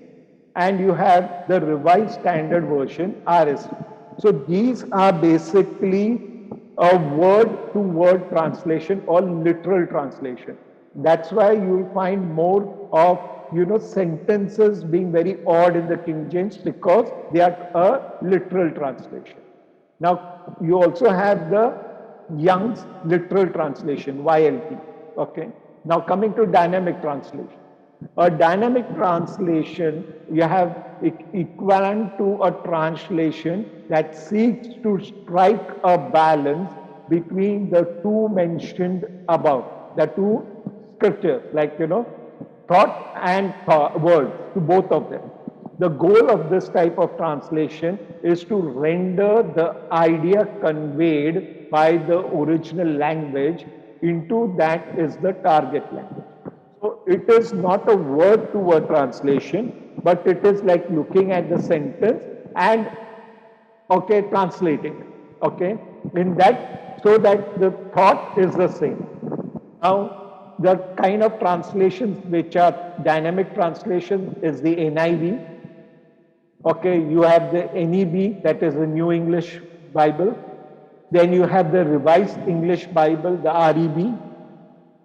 And you have the Revised Standard Version, RSV. So these are basically a word to word translation or literal translation. That's why you'll find more of sentences being very odd in the King James, because they are a literal translation. Now, you also have the Young's literal translation, YLT. Okay. Now, coming to dynamic translation. A dynamic translation, you have equivalent to a translation that seeks to strike a balance between the two mentioned above, the two scriptures, like, thought and words, to both of them. The goal of this type of translation is to render the idea conveyed by the original language into that is the target language. So it is not a word to word translation, but it is like looking at the sentence and okay, translating it. Okay, in that, so that the thought is the same. Now, the kind of translations which are dynamic translation is the NIV. Okay, you have the NEB, that is the New English Bible. Then you have the Revised English Bible, the REB.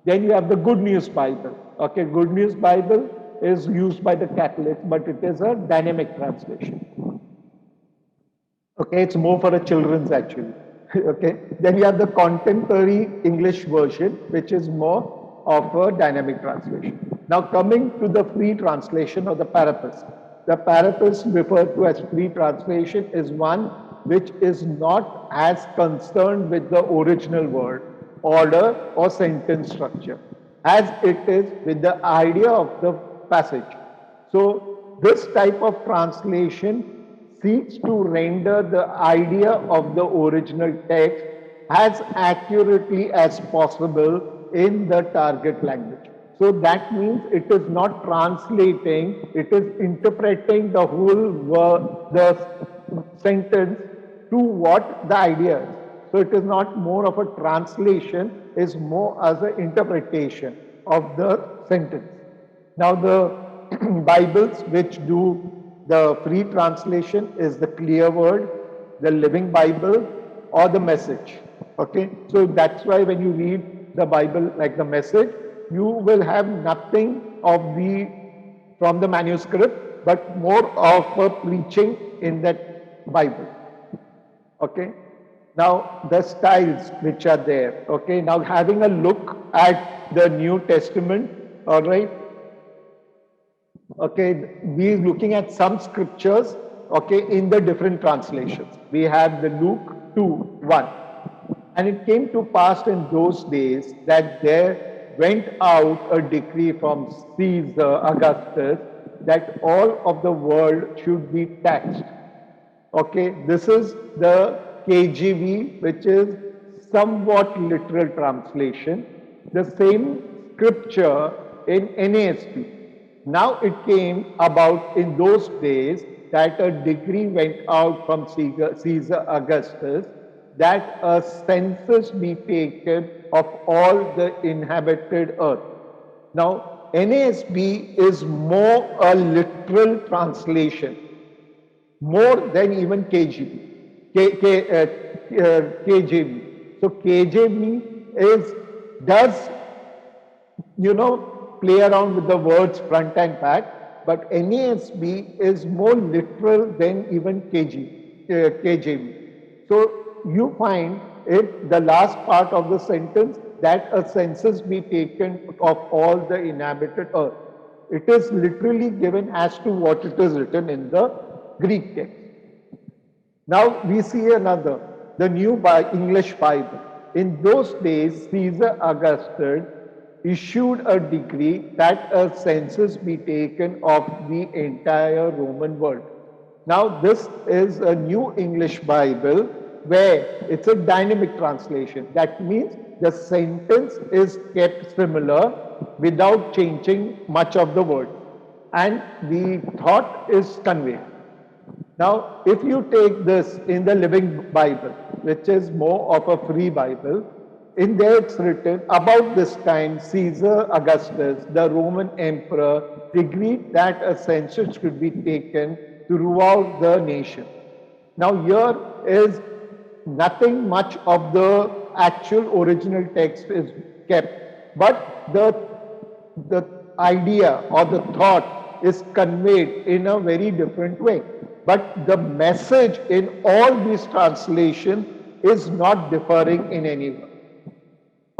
Then you have the Good News Bible. Okay, Good News Bible is used by the Catholics, but it is a dynamic translation. Okay, it's more for the children's actually. Okay, then you have the Contemporary English Version, which is more of a dynamic translation. Now, coming to the free translation or the paraphrase. The paraphrase referred to as free translation is one which is not as concerned with the original word, order, or sentence structure as it is with the idea of the passage. So, this type of translation seeks to render the idea of the original text as accurately as possible in the target language. So that means it is not translating, it is interpreting the whole word, the sentence to what the idea is. So it is not more of a translation, it's more as an interpretation of the sentence. Now the Bibles which do the free translation is the Clear Word, the Living Bible, or the Message. Okay, so that's why when you read the Bible like the Message, you will have nothing of the from the manuscript, but more of a preaching in that Bible. Okay, now the styles which are there. Okay, now having a look at the New Testament. All right. Okay, we are looking at some scriptures, okay, in the different translations. We have the Luke 2:1. And it came to pass in those days that there went out a decree from Caesar Augustus that all of the world should be taxed. Okay, this is the KJV, which is somewhat literal translation. The same scripture in NASB. Now it came about in those days that a decree went out from Caesar Augustus that a census be taken of all the inhabited earth. Now, NASB is more a literal translation, more than even KJV. KJV. So KJV does play around with the words front and back, but NASB is more literal than even KJV. So you find it the last part of the sentence that a census be taken of all the inhabited earth. It is literally given as to what it is written in the Greek text. Now we see another, the New English Bible. In those days, Caesar Augustus issued a decree that a census be taken of the entire Roman world. Now, this is a New English Bible where it's a dynamic translation. That means the sentence is kept similar without changing much of the word, and the thought is conveyed. Now, if you take this in the Living Bible, which is more of a free Bible, in there it's written, about this time, Caesar Augustus, the Roman emperor, decreed that a census should be taken throughout the nation. Now, here is nothing much of the actual original text is kept, but the idea or the thought is conveyed in a very different way. But the message in all these translations is not differing in any way.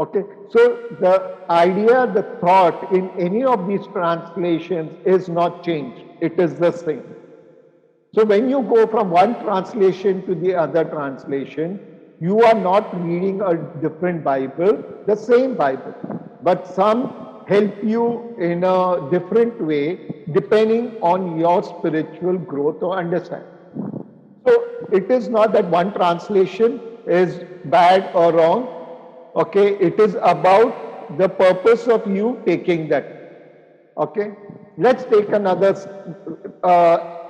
Okay, so the idea, the thought in any of these translations is not changed. It is the same. So when you go from one translation to the other translation, you are not reading a different Bible, the same Bible. But some help you in a different way depending on your spiritual growth or understanding. So it is not that one translation is bad or wrong. Okay, it is about the purpose of you taking that. Okay, let's take another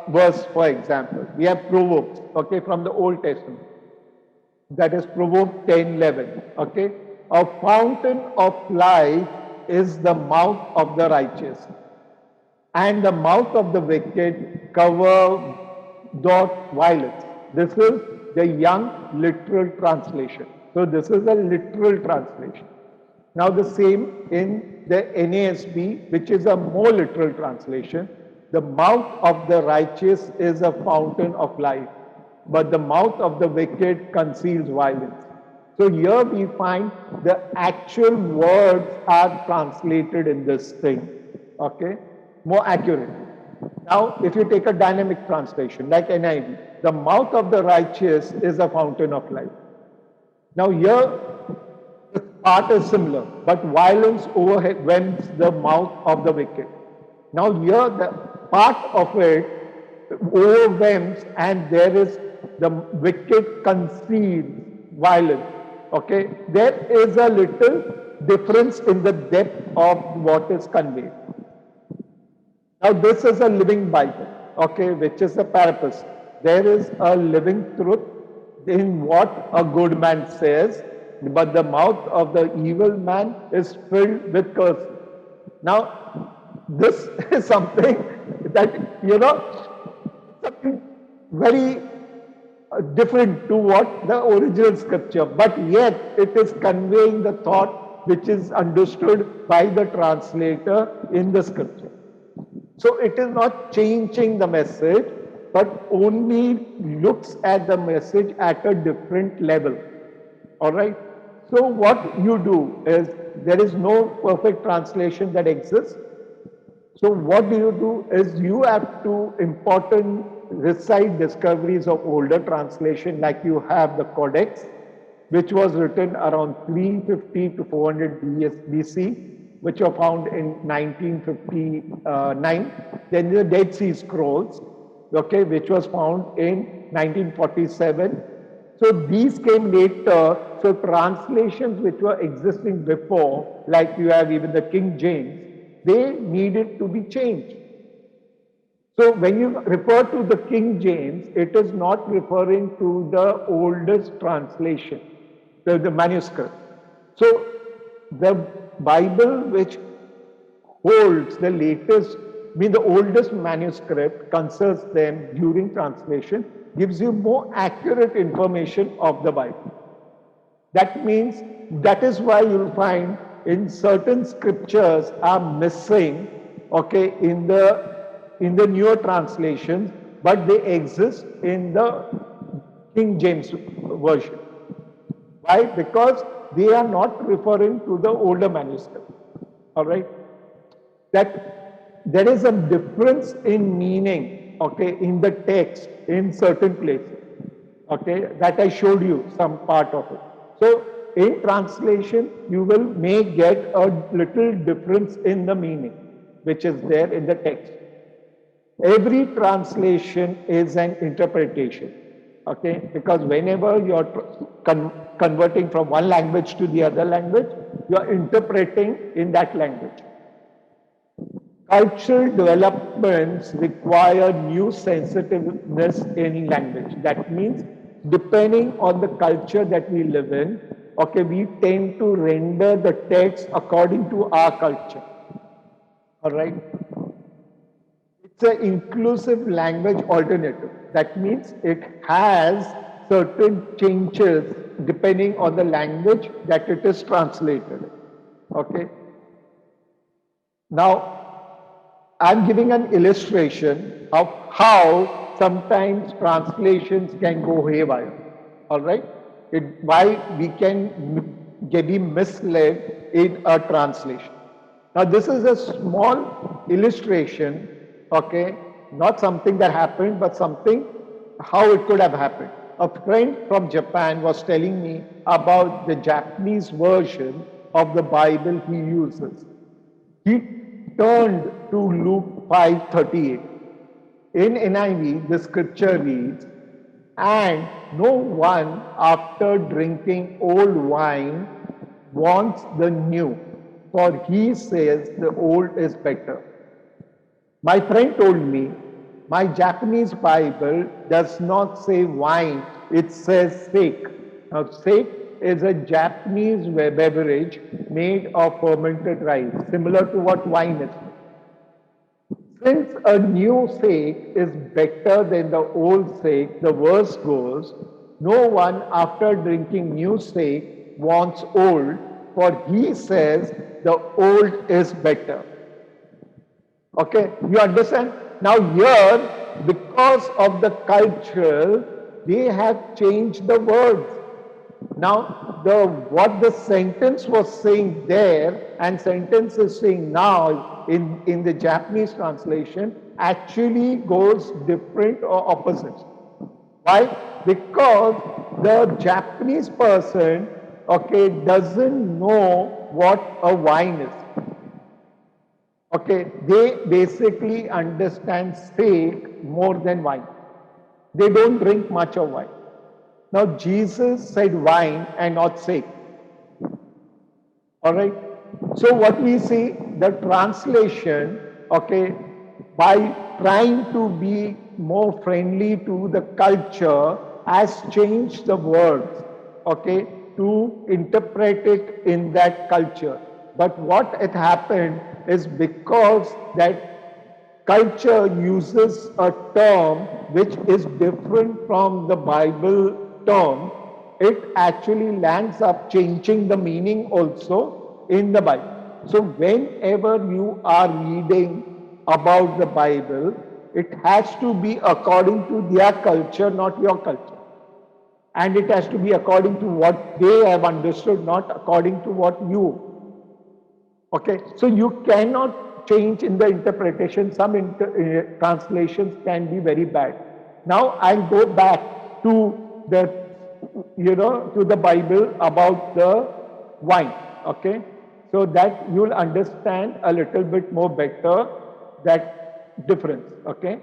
verse for example. We have Proverbs, okay, from the Old Testament. That is Proverbs 10:11. Okay, a fountain of life is the mouth of the righteous, and the mouth of the wicked cover violence. This is the Young Literal Translation. So this is a literal translation. Now the same in the NASB, which is a more literal translation. The mouth of the righteous is a fountain of life, but the mouth of the wicked conceals violence. So here we find the actual words are translated in this thing, okay, more accurately. Now, if you take a dynamic translation like NIV, the mouth of the righteous is a fountain of life. Now here, the part is similar, but violence overwhelms the mouth of the wicked. Now here, the part of it overwhelms, and there is the wicked conceals violence. Okay, there is a little difference in the depth of what is conveyed. Now this is a living Bible, okay, which is a paraphrase. There is a living truth in what a good man says, but the mouth of the evil man is filled with curses. Now, this is something that, something very different to what the original scripture, but yet it is conveying the thought which is understood by the translator in the scripture. So it is not changing the message, but only looks at the message at a different level. All right. So what you do is, there is no perfect translation that exists. So what do is you have to important recite discoveries of older translation, like you have the Codex, which was written around 350 to 400 BC, which were found in 1959. Then the Dead Sea Scrolls, okay, which was found in 1947. So these came later. So translations which were existing before, like you have even the King James, they needed to be changed. So when you refer to the King James, it is not referring to the oldest translation, the manuscript. So the Bible which holds the latest, the oldest manuscript, consults them during translation, gives you more accurate information of the Bible. That means, that is why you'll find in certain scriptures are missing, okay, in the newer translations, but they exist in the King James version. Why? Because they are not referring to the older manuscript. All right, that there is a difference in meaning, okay, in the text in certain places, okay, that I showed you some part of it. So in translation, you will may get a little difference in the meaning, which is there in the text. Every translation is an interpretation, okay? Because whenever you're converting from one language to the other language, you're interpreting in that language. Cultural developments require new sensitiveness in language. That means depending on the culture that we live in, okay, we tend to render the text according to our culture. All right? It's an inclusive language alternative. That means it has certain changes depending on the language that it is translated. Okay? Now, I'm giving an illustration of how sometimes translations can go haywire. All right? Why we can be misled in a translation. Now, this is a small illustration, okay? Not something that happened, but something how it could have happened. A friend from Japan was telling me about the Japanese version of the Bible he uses. He turned to Luke 5:38. In NIV, the scripture reads, "And no one after drinking old wine wants the new, for he says the old is better." My friend told me, my Japanese Bible does not say wine, it says sake. Now, sake is a Japanese beverage made of fermented rice, similar to what wine is. Since a new sake is better than the old sake, the verse goes, "No one after drinking new sake wants old, for he says the old is better." Okay, you understand? Now here, because of the culture, they have changed the words. Now, what the sentence was saying there and sentence is saying now in the Japanese translation actually goes different or opposite. Why? Because the Japanese person, okay, doesn't know what a wine is. Okay, they basically understand sake more than wine. They don't drink much of wine. Now, Jesus said wine and not sake. All right. So, what we see, the translation, okay, by trying to be more friendly to the culture, has changed the words, okay, to interpret it in that culture. But what had happened is because that culture uses a term which is different from the Bible term, it actually lands up changing the meaning also in the Bible. So whenever you are reading about the Bible, it has to be according to their culture, not your culture. And it has to be according to what they have understood, not according to what you. Okay, so you cannot change in the interpretation. Some translations can be very bad. Now I'll go back to the, to the Bible about the wine. Okay, so that you'll understand a little bit more better that difference. Okay.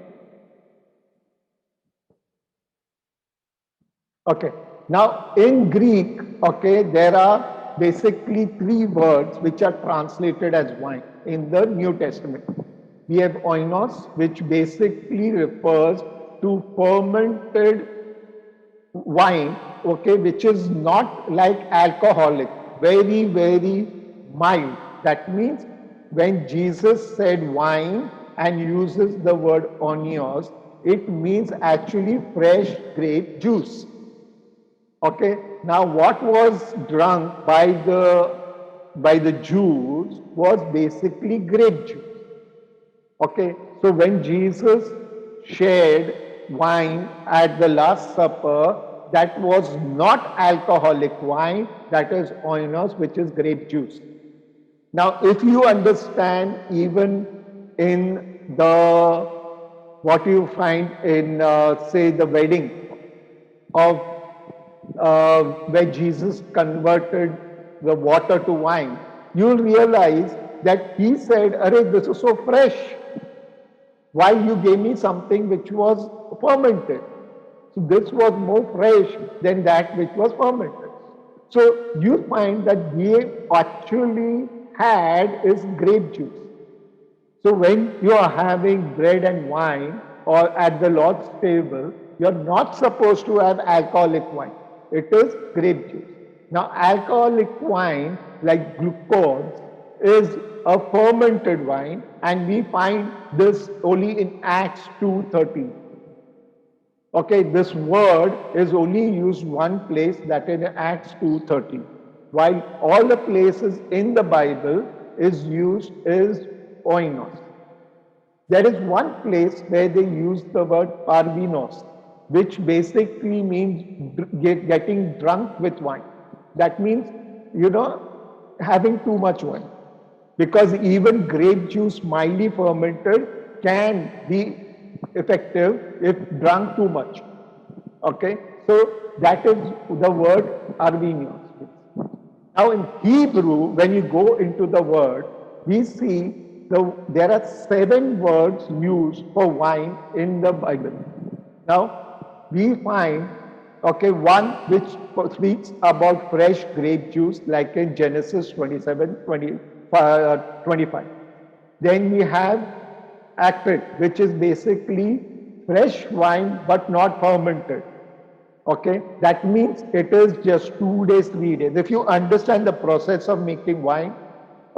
Okay. Now in Greek, okay, there are basically three words which are translated as wine in the New Testament. We have oinos, which basically refers to fermented wine, okay, which is not like alcoholic, very, very mild. That means when Jesus said wine and uses the word onios, it means actually fresh grape juice. Okay, now what was drunk by the Jews was basically grape juice. Okay, so when Jesus shared wine at the Last Supper, that was not alcoholic wine, that is oinos, which is grape juice. Now, if you understand even in the what you find in say the wedding of where Jesus converted the water to wine, you'll realize that he said, "Arey, this is so fresh. Why you gave me something which was fermented?" So this was more fresh than that which was fermented. So you find that they actually had is grape juice. So when you are having bread and wine or at the Lord's table, you're not supposed to have alcoholic wine. It is grape juice. Now, alcoholic wine, like glucose, is a fermented wine, and we find this only in Acts 2:13. Okay, this word is only used one place, that in Acts 2:13. While all the places in the Bible is used is oinos. There is one place where they use the word parvinos, which basically means getting drunk with wine. That means, having too much wine. Because even grape juice, mildly fermented, can be effective if drunk too much. Okay, so that is the word arvinios. Now in Hebrew, when you go into the word, we see there are 7 words used for wine in the Bible. Now we find, okay, one which speaks about fresh grape juice, like in Genesis 27:25. Then we have acrid, which is basically fresh wine but not fermented. Okay, that means it is just 2 days, 3 days. If you understand the process of making wine,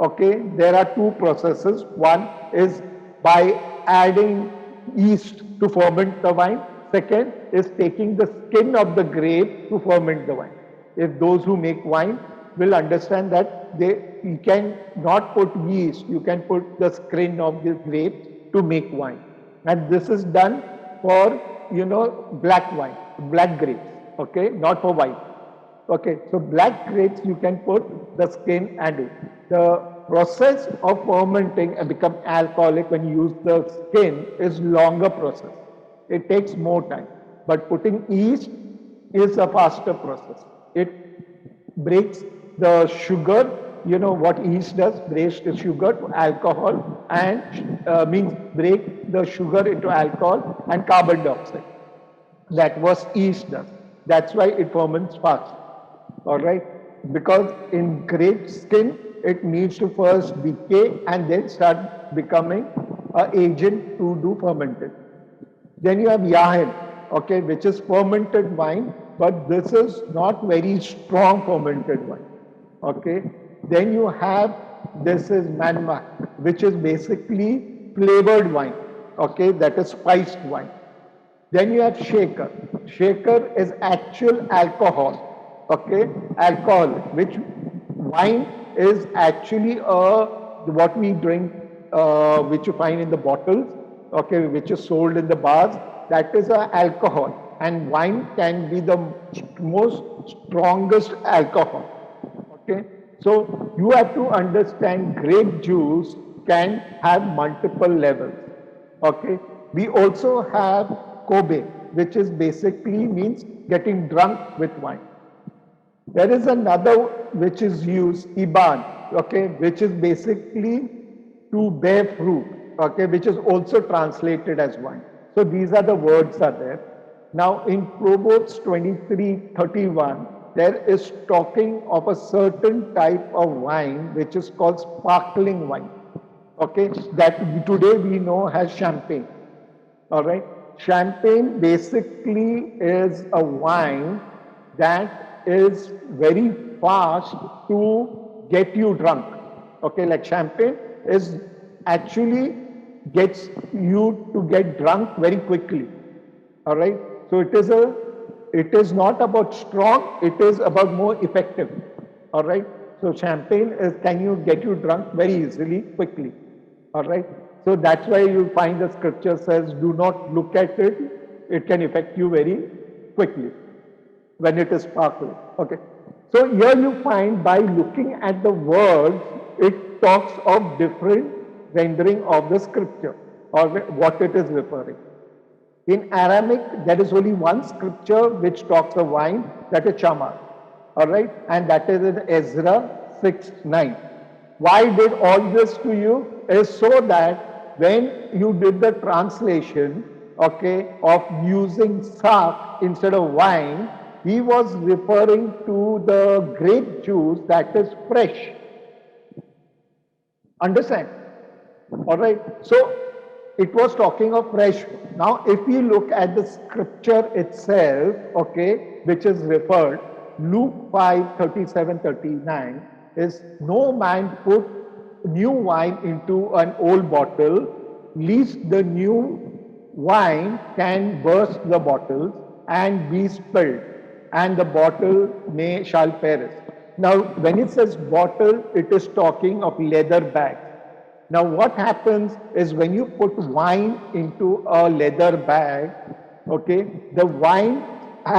okay, there are 2 processes. One is by adding yeast to ferment the wine. Second is taking the skin of the grape to ferment the wine. If those who make wine will understand that you can not put yeast, you can put the skin of the grape to make wine. And this is done for, black wine, black grapes, okay, not for white. Okay, so black grapes you can put the skin and it. The process of fermenting and become alcoholic when you use the skin is longer process. It takes more time. But putting yeast is a faster process. It breaks the sugar, what yeast does, breaks the sugar to alcohol and means break the sugar into alcohol and carbon dioxide. That was yeast does. That's why it ferments fast. All right, because in grape skin it needs to first decay and then start becoming an agent to do fermented. Then you have yahin, okay, which is fermented wine, but this is not very strong fermented wine. Okay, then you have, this is manmak, which is basically flavored wine. Okay, that is spiced wine. Then you have shaker. Shaker is actual alcohol. Okay, alcohol, which wine is actually what we drink, which you find in the bottles. Okay, which is sold in the bars. That is a alcohol, and wine can be the most strongest alcohol. Okay, so you have to understand grape juice can have multiple levels. Okay, we also have Kobe, which is basically means getting drunk with wine. There is another which is used, Iban, okay, which is basically to bear fruit, okay, which is also translated as wine. So these are the words are there. Now in Proverbs 23:31, there is talking of a certain type of wine which is called sparkling wine, okay, that today we know as champagne. All right. Champagne basically is a wine that is very fast to get you drunk. Okay, like champagne is actually gets you to get drunk very quickly. All right. So it is not about strong, it is about more effective. All right. So champagne is can you get you drunk very easily, quickly. All right. So that's why you find the scripture says, do not look at it. It can affect you very quickly when it is sparkling. Okay. So here you find by looking at the words, it talks of different rendering of the scripture or what it is referring. In Aramaic, there is only one scripture which talks of wine, that is Shammah. All right, and that is in Ezra 6:9. Why did all this to you? Is so that when you did the translation, okay, of using sak instead of wine, he was referring to the grape juice that is fresh. Understand? All right. So it was talking of fresh. Now, if we look at the scripture itself, okay, which is referred, Luke 5:37-39, is no man put new wine into an old bottle, lest the new wine can burst the bottles and be spilled, and the bottle shall perish. Now, when it says bottle, it is talking of leather bags. Now, what happens is when you put wine into a leather bag, okay, the wine,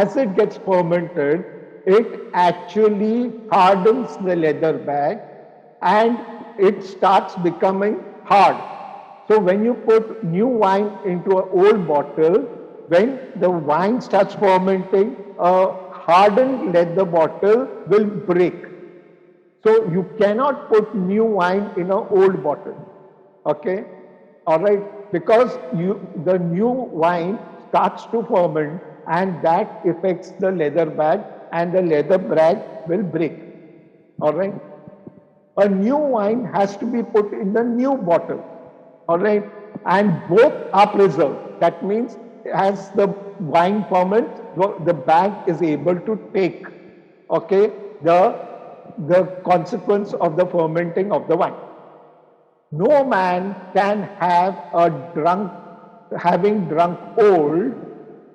as it gets fermented, it actually hardens the leather bag and it starts becoming hard. So when you put new wine into an old bottle, when the wine starts fermenting, a hardened leather bottle will break. So you cannot put new wine in an old bottle. Okay? Alright? Because the new wine starts to ferment and that affects the leather bag and the leather bag will break. Alright? A new wine has to be put in the new bottle. Alright? And both are preserved. That means as the wine ferments, the bag is able to take, okay, the consequence of the fermenting of the wine. No man can have having drunk old.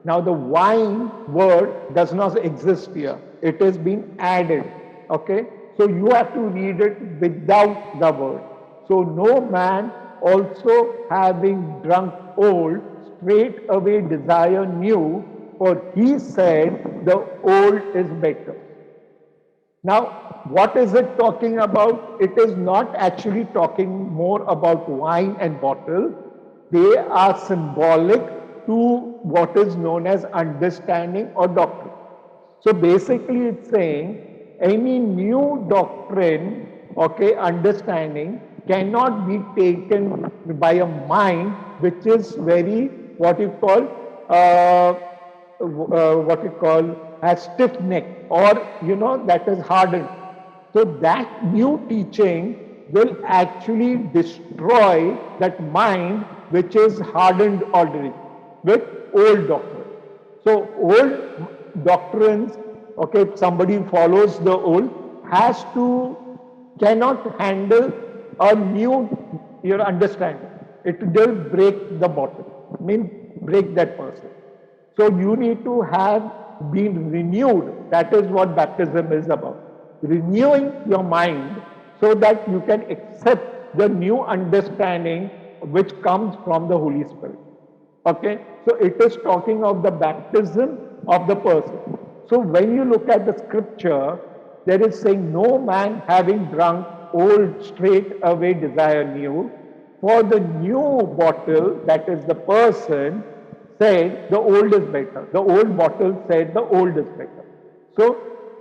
Now the wine word does not exist here. It has been added. Okay. So you have to read it without the word. So no man also having drunk old straight away desire new, for he said the old is better. Now, what is it talking about? It is not actually talking more about wine and bottle. They are symbolic to what is known as understanding or doctrine. So basically it's saying any new doctrine, okay, understanding cannot be taken by a mind which is very, what you call, as stiff neck, or that is hardened. So that new teaching will actually destroy that mind which is hardened already with old doctrine. So old doctrines, okay, if somebody follows the old, cannot handle a new understanding. It will break the bottle, break that person. So you need to have been renewed. That is what baptism is about. Renewing your mind so that you can accept the new understanding which comes from the Holy Spirit. Okay, so it is talking of the baptism of the person. So when you look at the scripture, there is saying, no man having drunk old straight away desire new, for the new bottle, that is the person, said the old is better. The old bottle said the old is better. So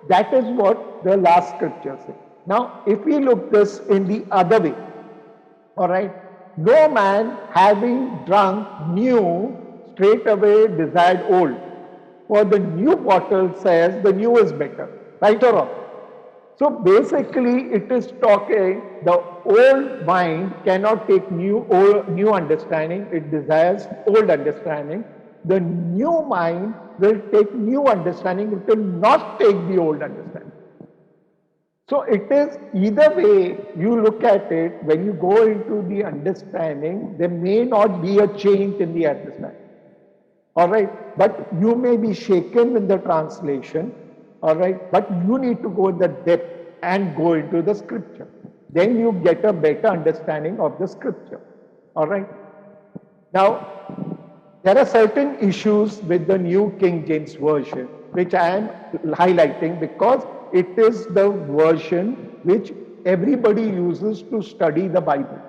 that is what the last scripture says. Now, if we look this in the other way, all right, no man having drunk new straight away desired old. For the new bottle says the new is better. Right or wrong? So basically it is talking, the old mind cannot take new understanding, it desires old understanding. The new mind will take new understanding, it will not take the old understanding. So it is either way you look at it, when you go into the understanding, there may not be a change in the understanding. Alright, but you may be shaken with the translation, alright, but you need to go in the depth and go into the scripture. Then you get a better understanding of the scripture. Alright. Now, there are certain issues with the New King James Version, which I am highlighting because it is the version which everybody uses to study the Bible.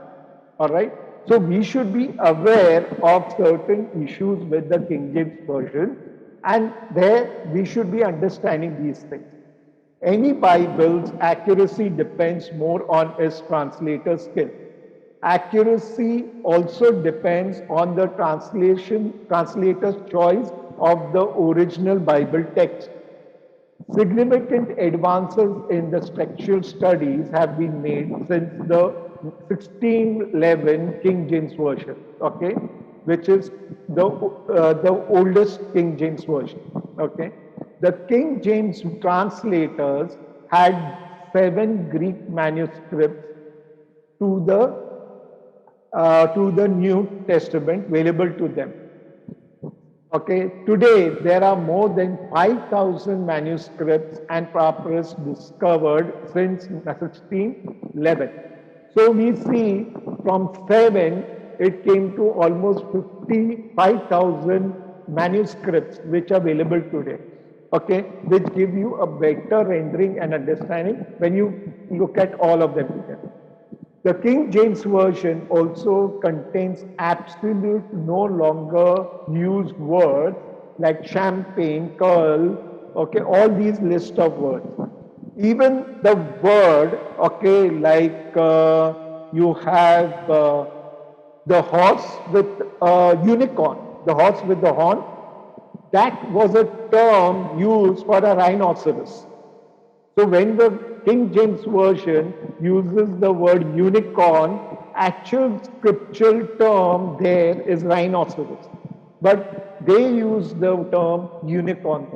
Alright. So we should be aware of certain issues with the King James Version, and there we should be understanding these things. Any Bible's accuracy depends more on its translator skill. Accuracy also depends on the translator's choice of the original Bible text. Significant advances in the textual studies have been made since the 1611 King James Version, okay, which is the oldest King James Version, okay. The King James translators had 7 Greek manuscripts to the New Testament available to them. Okay, today there are more than 5,000 manuscripts and papyrus discovered since 1611. So we see from 7, it came to almost 55,000 manuscripts which are available today. Okay, which give you a better rendering and understanding when you look at all of them together. The King James Version also contains absolute no longer used words like champagne, curl, okay, all these list of words. Even the word, okay, like you have the horse with unicorn, the horse with the horn, that was a term used for a rhinoceros. So when the King James Version uses the word unicorn, actual scriptural term there is rhinoceros. But they use the term unicorn.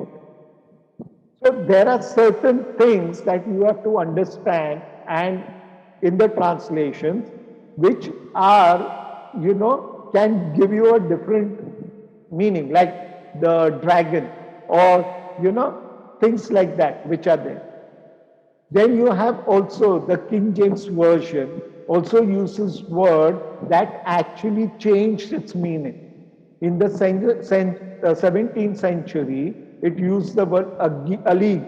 So there are certain things that you have to understand and in the translations which are, can give you a different meaning, like the dragon or, things like that which are there. Then you have also the King James Version also uses word that actually changed its meaning. In the 17th century, it used the word alleged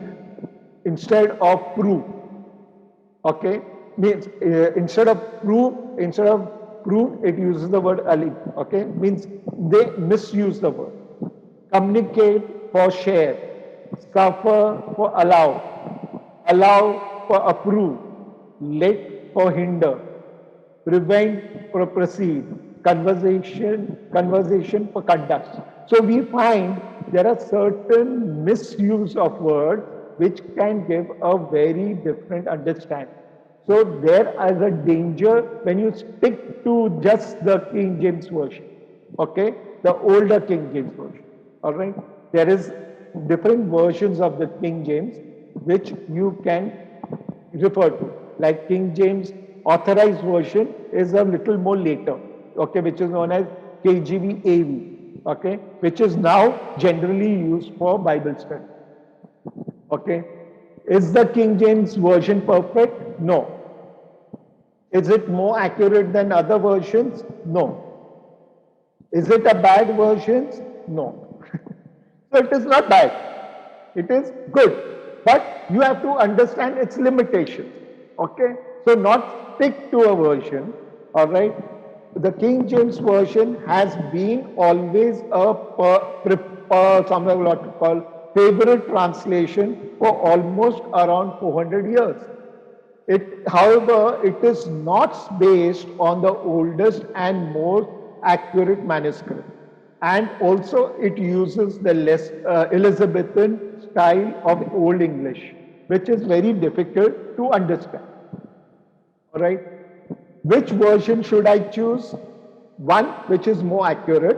instead of prove. Okay, means instead of prove, it uses the word alleged. Okay, means they misuse the word. Communicate for share, suffer for allow for approve, let for hinder, prevent for proceed, conversation for conduct. So we find there are certain misuse of words which can give a very different understanding. So there is a danger when you stick to just the King James Version, okay, the older King James Version. All right, there is different versions of the King James which you can refer to. Like King James Authorized Version is a little more later, okay, which is known as KJV AV, okay, which is now generally used for Bible study. Okay, is the King James Version perfect? No. Is it more accurate than other versions? No. Is it a bad version? No. So it is not bad. It is good. But you have to understand its limitations. Okay? So not stick to a version. Alright? The King James Version has been always a something what called favorite translation for almost around 400 years. However, it is not based on the oldest and most accurate manuscript. And also it uses the Elizabethan style of Old English, which is very difficult to understand. All right. Which version should I choose? One which is more accurate.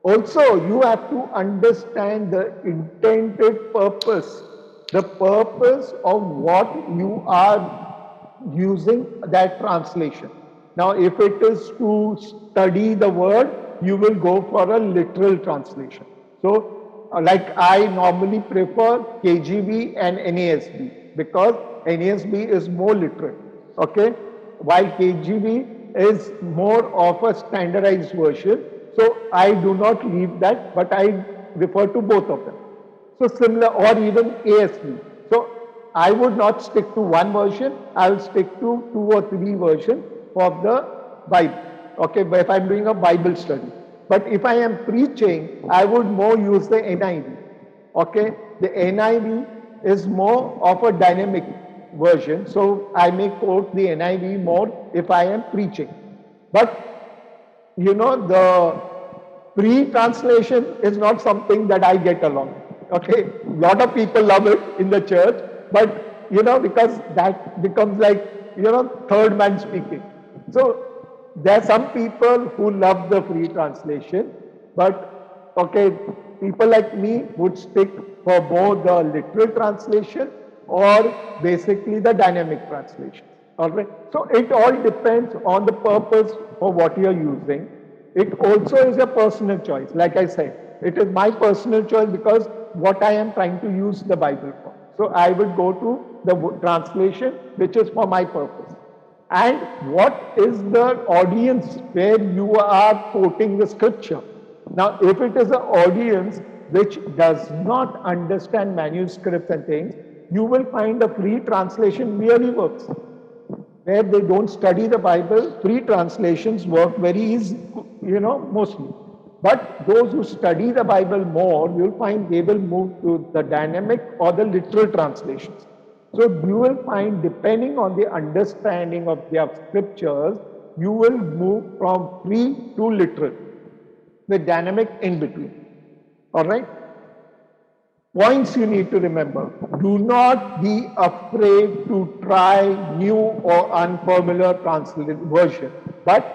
Also, you have to understand the intended purpose, the purpose of what you are using that translation. Now, if it is to study the word, you will go for a literal translation. So, like I normally prefer KJV and NASB because NASB is more literal, okay? While KJV is more of a standardized version, so I do not leave that, but I refer to both of them. So similar, or even ASV. So I would not stick to one version, I will stick to 2 or 3 versions of the Bible. okay, but if I'm doing a Bible study. But if I am preaching, I would more use the NIV. Okay, the NIV is more of a dynamic version, so I may quote the NIV more if I am preaching. But the pre-translation is not something that I get along. Okay, a lot of people love it in the church, but because that becomes like third man speaking. So there are some people who love the free translation, but okay, people like me would stick for both the literal translation or basically the dynamic translation. All right. So it all depends on the purpose for what you are using. It also is a personal choice. Like I said, it is my personal choice because what I am trying to use the Bible for. So I would go to the translation which is for my purpose. And what is the audience where you are quoting the scripture? Now, if it is an audience which does not understand manuscripts and things, you will find a free translation really works. Where they don't study the Bible, free translations work very easy, mostly. But those who study the Bible more, you'll find they will move to the dynamic or the literal translations. So you will find, depending on the understanding of their scriptures, you will move from free to literal, with dynamic in between. All right? Points you need to remember. Do not be afraid to try new or unfamiliar version. But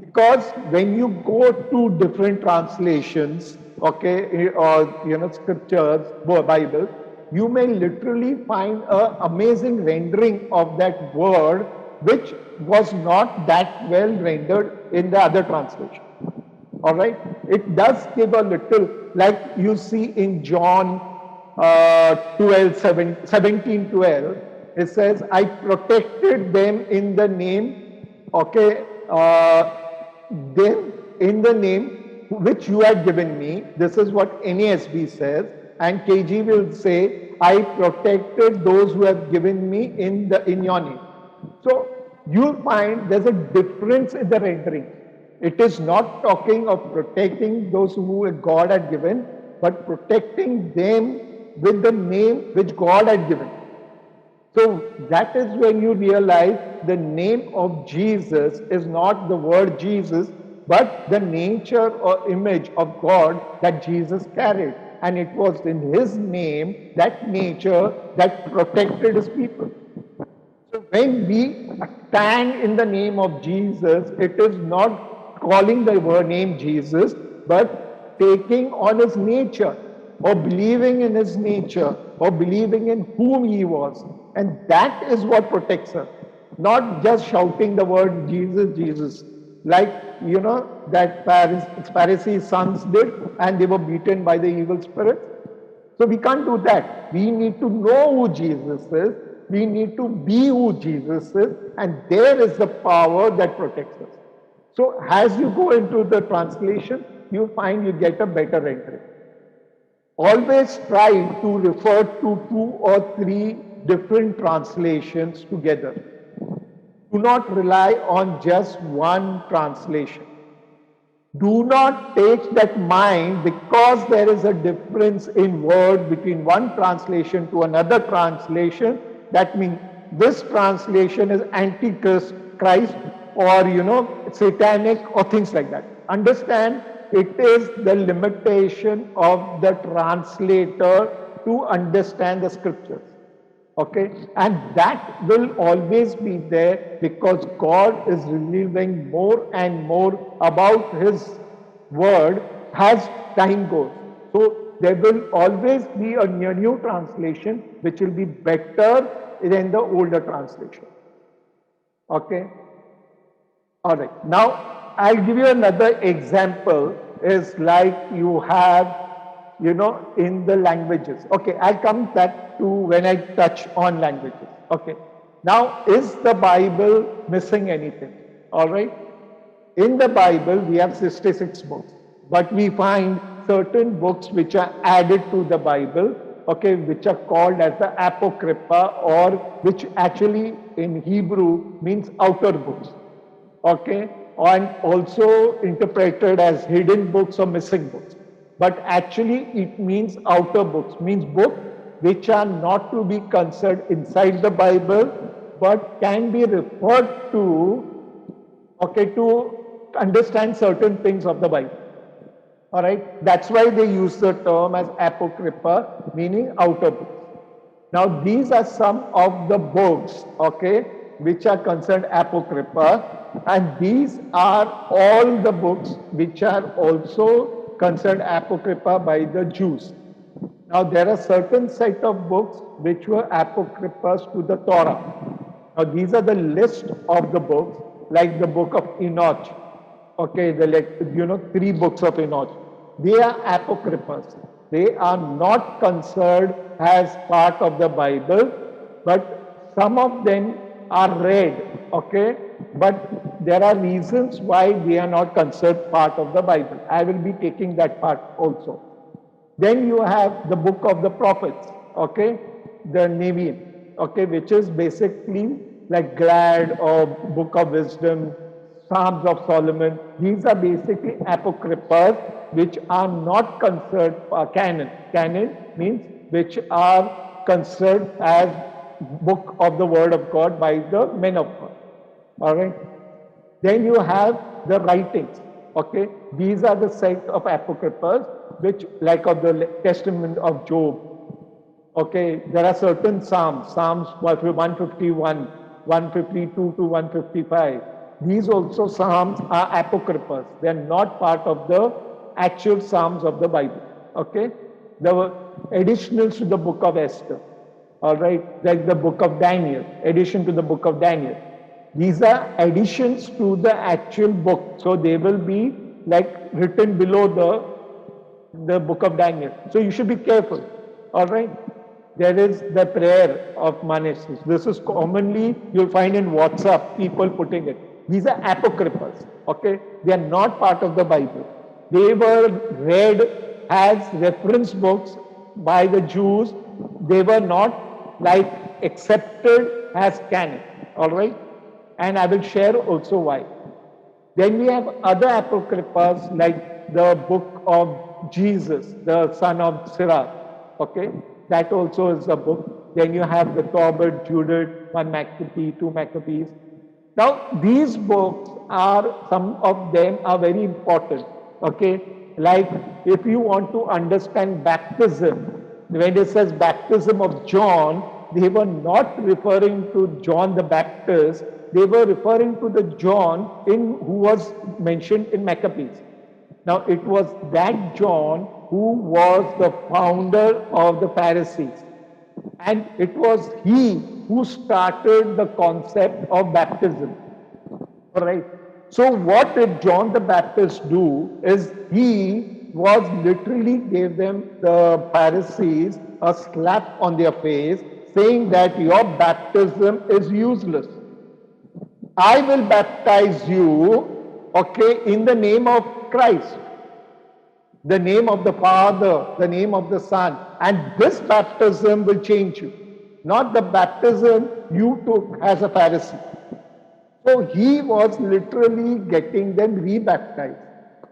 because when you go to different translations, okay, or scriptures, Bible, you may literally find an amazing rendering of that word which was not that well rendered in the other translation. All right, it does give a little, like you see in John 17:12, it says, I protected them in the name, okay, them in the name which you had given me. This is what NASB says, and KG will say, I protected those who have given me in your name. So you'll find there's a difference in the rendering. It is not talking of protecting those who God had given, but protecting them with the name which God had given. So that is when you realize the name of Jesus is not the word Jesus, but the nature or image of God that Jesus carried. And it was in his name, that nature, that protected his people. So when we stand in the name of Jesus, it is not calling the word name Jesus, but taking on his nature, or believing in his nature, or believing in whom he was. And that is what protects us. Not just shouting the word Jesus, Jesus. Like, that Pharisees' sons did, and they were beaten by the evil spirit. So we can't do that. We need to know who Jesus is. We need to be who Jesus is. And there is the power that protects us. So as you go into the translation, you find you get a better entry. Always try to refer to 2 or 3 different translations together. Do not rely on just one translation. Do not take that mind because there is a difference in word between one translation to another translation. That means this translation is antichrist or satanic or things like that. Understand, it is the limitation of the translator to understand the scriptures. Okay, and that will always be there because God is revealing more and more about his word as time goes. So there will always be a new translation which will be better than the older translation. Okay. All right. Now I'll give you another example. Is like you have in the languages. Okay, I'll come back to when I touch on languages. Okay, now is the Bible missing anything? All right, in the Bible we have 66 books, but we find certain books which are added to the Bible, okay, which are called as the Apocrypha, or which actually in Hebrew means outer books. Okay, and also interpreted as hidden books or missing books. But actually it means outer books, means books which are not to be considered inside the Bible, but can be referred to, okay, to understand certain things of the Bible. All right, that's why they use the term as apocrypha, meaning outer books. Now, these are some of the books, okay, which are concerned apocrypha, and these are all the books which are also concerned apocrypha by the Jews. Now, there are certain set of books which were apocryphas to the Torah. Now, these are the list of the books, like the book of Enoch. Okay, three books of Enoch. They are apocryphas. They are not considered as part of the Bible, but some of them are read. Okay, but there are reasons why they are not considered part of the Bible. I will be taking that part also. Then you have the book of the prophets, okay, the Nevi'im, okay, which is basically like Glad or Book of Wisdom, Psalms of Solomon. These are basically apocryphas which are not considered canon. Canon means which are considered as book of the Word of God by the men of God. All right. Then you have the writings. Okay, these are the set of apocryphas, which, like of the Testament of Job. Okay, there are certain Psalms, Psalms 151, 152 to 155. These also Psalms are apocryphas. They are not part of the actual Psalms of the Bible. Okay, the additionals to the book of Esther. All right, like the book of Daniel, addition to the book of Daniel. These are additions to the actual book. So they will be like written below the book of Daniel. So you should be careful. All right. There is the prayer of Manesis. This is commonly you'll find in WhatsApp people putting it. These are apocryphas. Okay. They are not part of the Bible. They were read as reference books by the Jews. They were not like accepted as canon. All right. And I will share also why. Then we have other apocryphas like the book of Jesus, the son of Sirach. Okay, that also is a book. Then you have the Tobit, Judith, 1 Maccabee, 2 Maccabees. Now these books are, some of them are very important. Okay, like if you want to understand baptism, when it says baptism of John, they were not referring to John the Baptist, they were referring to the John who was mentioned in Maccabees. Now it was that John who was the founder of the Pharisees. And it was he who started the concept of baptism. All right. So what did John the Baptist do is he was literally gave them, the Pharisees, a slap on their face saying that your baptism is useless. I will baptize you, okay, in the name of Christ, the name of the Father, the name of the Son, and this baptism will change you, not the baptism you took as a Pharisee. So he was literally getting them rebaptized.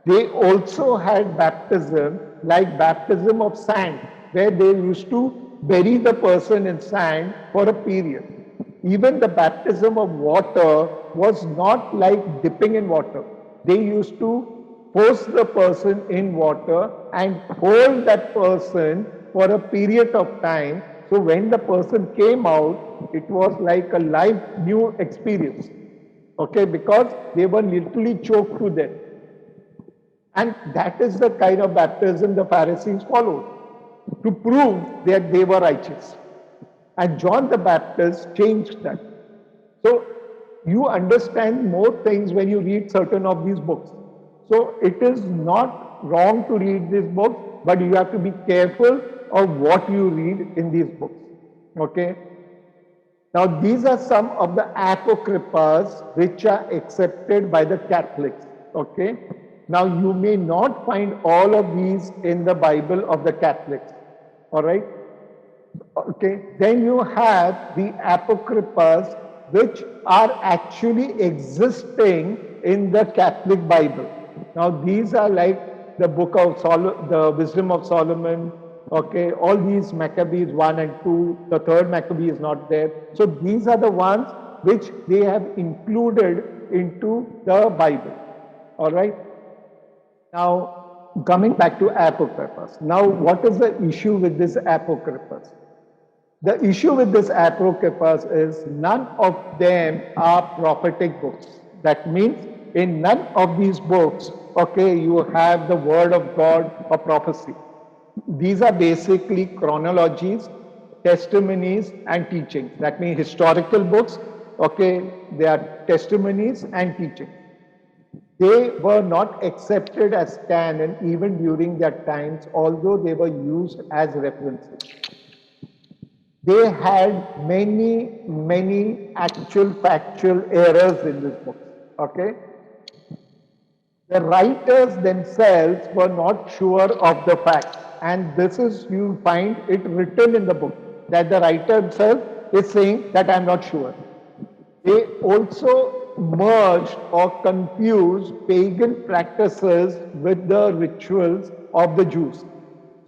They also had baptism like baptism of sand, where they used to bury the person in sand for a period. Even the baptism of water was not like dipping in water. They used to force the person in water and hold that person for a period of time. So when the person came out, it was like a life new experience. Okay, because they were literally choked to death. And that is the kind of baptism the Pharisees followed to prove that they were righteous. And John the Baptist changed that. So you understand more things when you read certain of these books. So it is not wrong to read these books, but you have to be careful of what you read in these books. Okay? Now these are some of the apocryphas which are accepted by the Catholics. Okay? Now you may not find all of these in the Bible of the Catholics. All right? Okay, then you have the apocryphas which are actually existing in the Catholic Bible. Now, these are like the book of the Wisdom of Solomon, okay, all these Maccabees 1 and 2, the third Maccabee is not there. So these are the ones which they have included into the Bible. All right. Now, coming back to Apocryphas. Now, what is the issue with this Apocryphas? The issue with this Apocryphas is none of them are prophetic books. That means in none of these books, okay, you have the word of God or prophecy. These are basically chronologies, testimonies, and teachings. That means historical books, okay, they are testimonies and teachings. They were not accepted as canon even during their times, although they were used as references. They had many actual factual errors in this book. Okay? The writers themselves were not sure of the facts, and this is, you find it written in the book that the writer himself is saying that I'm not sure. They also merged or confused pagan practices with the rituals of the Jews.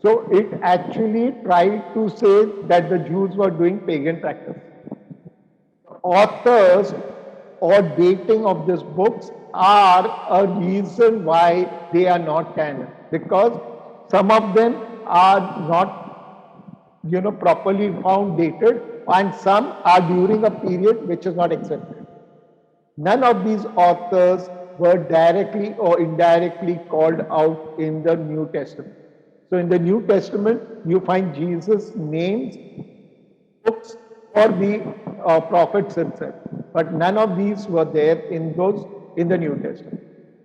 So it actually tried to say that the Jews were doing pagan practice. Authors or dating of these books are a reason why they are not canon, because some of them are not properly found dated, and some are during a period which is not accepted. None of these authors were directly or indirectly called out in the New Testament. So in the New Testament, you find Jesus' names, books, or the prophets himself. But none of these were there in the New Testament.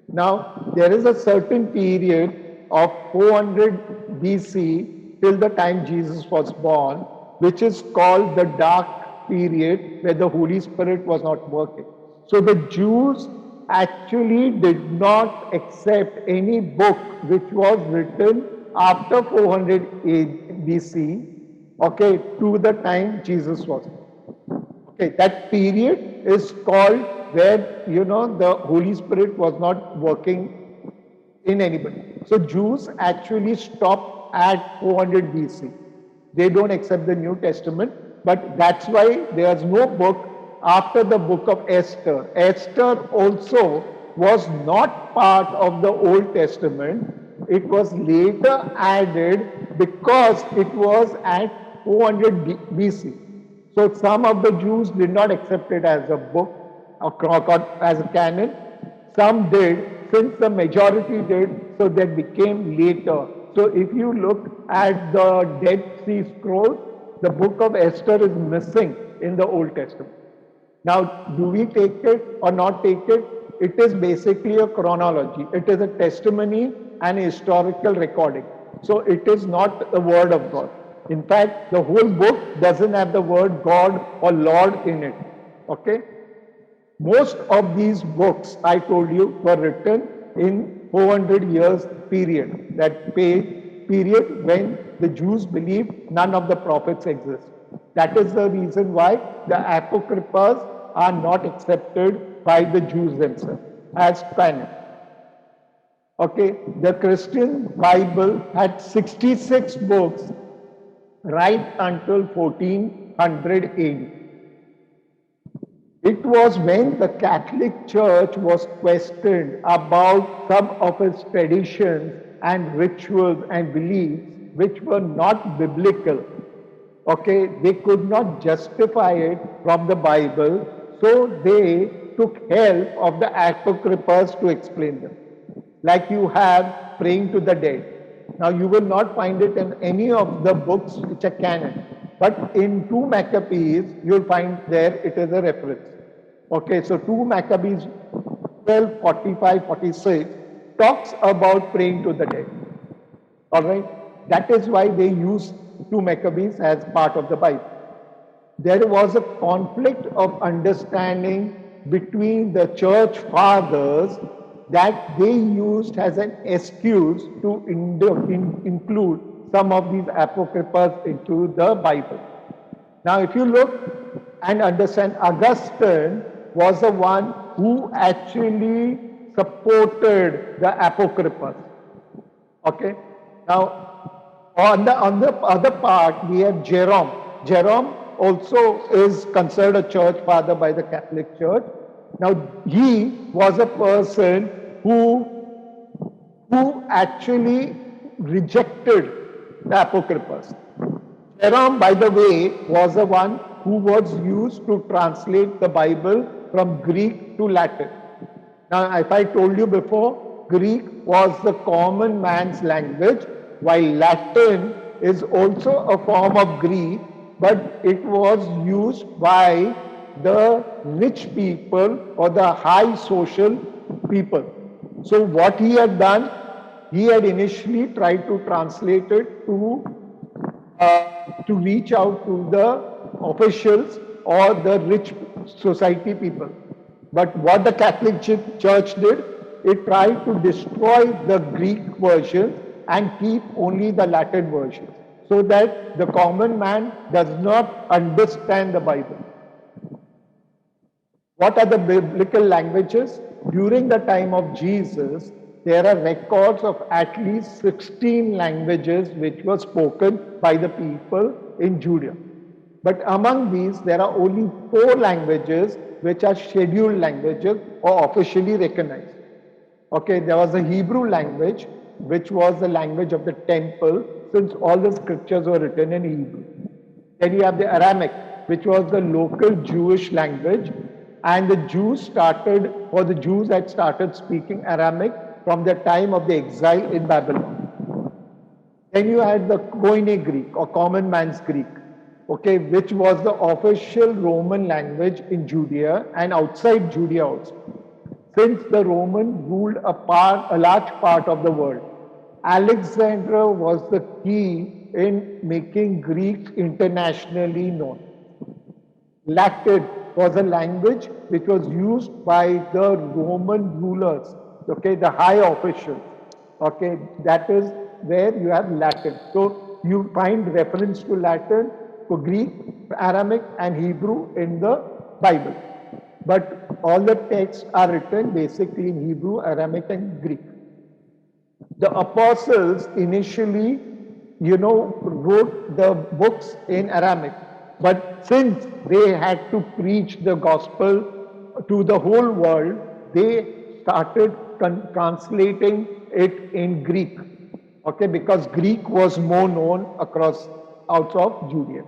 Now, there is a certain period of 400 BC till the time Jesus was born, which is called the dark period where the Holy Spirit was not working. So the Jews actually did not accept any book which was written after 400 BC, okay, to the time Jesus was. Okay, that period is called where, the Holy Spirit was not working in anybody. So Jews actually stopped at 400 BC. They don't accept the New Testament, but that's why there's no book after the book of Esther. Esther also was not part of the Old Testament. It was later added because it was at 400 BC. So some of the Jews did not accept it as a book, as a canon. Some did. Since the majority did, so that became later. So if you look at the Dead Sea Scrolls, the book of Esther is missing in the Old Testament. Now, do we take it or not take it? It is basically a chronology. It is a testimony and a historical recording. So it is not the word of God. In fact, the whole book doesn't have the word God or Lord in it. Okay? Most of these books, I told you, were written in 400 years period. That period when the Jews believed none of the prophets exist. That is the reason why the Apocryphas are not accepted by the Jews themselves as canon. Okay, the Christian Bible had 66 books right until 1400 AD. It was when the Catholic Church was questioned about some of its traditions and rituals and beliefs which were not biblical. Okay, they could not justify it from the Bible, so they took help of the Apocryphas to explain them. Like you have praying to the dead. Now you will not find it in any of the books which are canon. But in 2 Maccabees, you'll find there it is a reference. Okay, so 2 Maccabees 12, 45, 46 talks about praying to the dead. Alright, that is why they use 2 Maccabees as part of the Bible. There was a conflict of understanding between the church fathers that they used as an excuse to include some of these apocryphas into the Bible. Now, if you look, and understand Augustine was the one who actually supported the Apocryphus. Okay. Now, on the other part, we have Jerome. Jerome also is considered a church father by the Catholic Church. Now, he was a person who actually rejected the Apocryphus. Jerome, by the way, was the one who was used to translate the Bible from Greek to Latin. Now, if I told you before, Greek was the common man's language, while Latin is also a form of Greek, but it was used by the rich people or the high social people. So what he had done, he had initially tried to translate it to reach out to the officials or the rich society people. But what the Catholic Church did, it tried to destroy the Greek version and keep only the Latin version, so that the common man does not understand the Bible. What are the biblical languages? During the time of Jesus, there are records of at least 16 languages which were spoken by the people in Judea. But among these, there are only 4 languages which are scheduled languages or officially recognized. Okay, there was the Hebrew language, which was the language of the temple, since all the scriptures were written in Hebrew. Then you have the Aramaic, which was the local Jewish language, and the Jews had started speaking Aramaic from the time of the exile in Babylon. Then you had the Koine Greek or common man's Greek, okay, which was the official Roman language in Judea and outside Judea also. Since the Roman ruled a large part of the world, Alexander was the key in making Greek internationally known. Latin was a language which was used by the Roman rulers, okay, the high officials. Okay, that is where you have Latin. So you find reference to Latin, to Greek, Aramaic, and Hebrew in the Bible. But all the texts are written basically in Hebrew, Aramaic, and Greek. The apostles initially, wrote the books in Aramaic. But since they had to preach the gospel to the whole world, they started translating it in Greek. Okay, because Greek was more known out of Judea.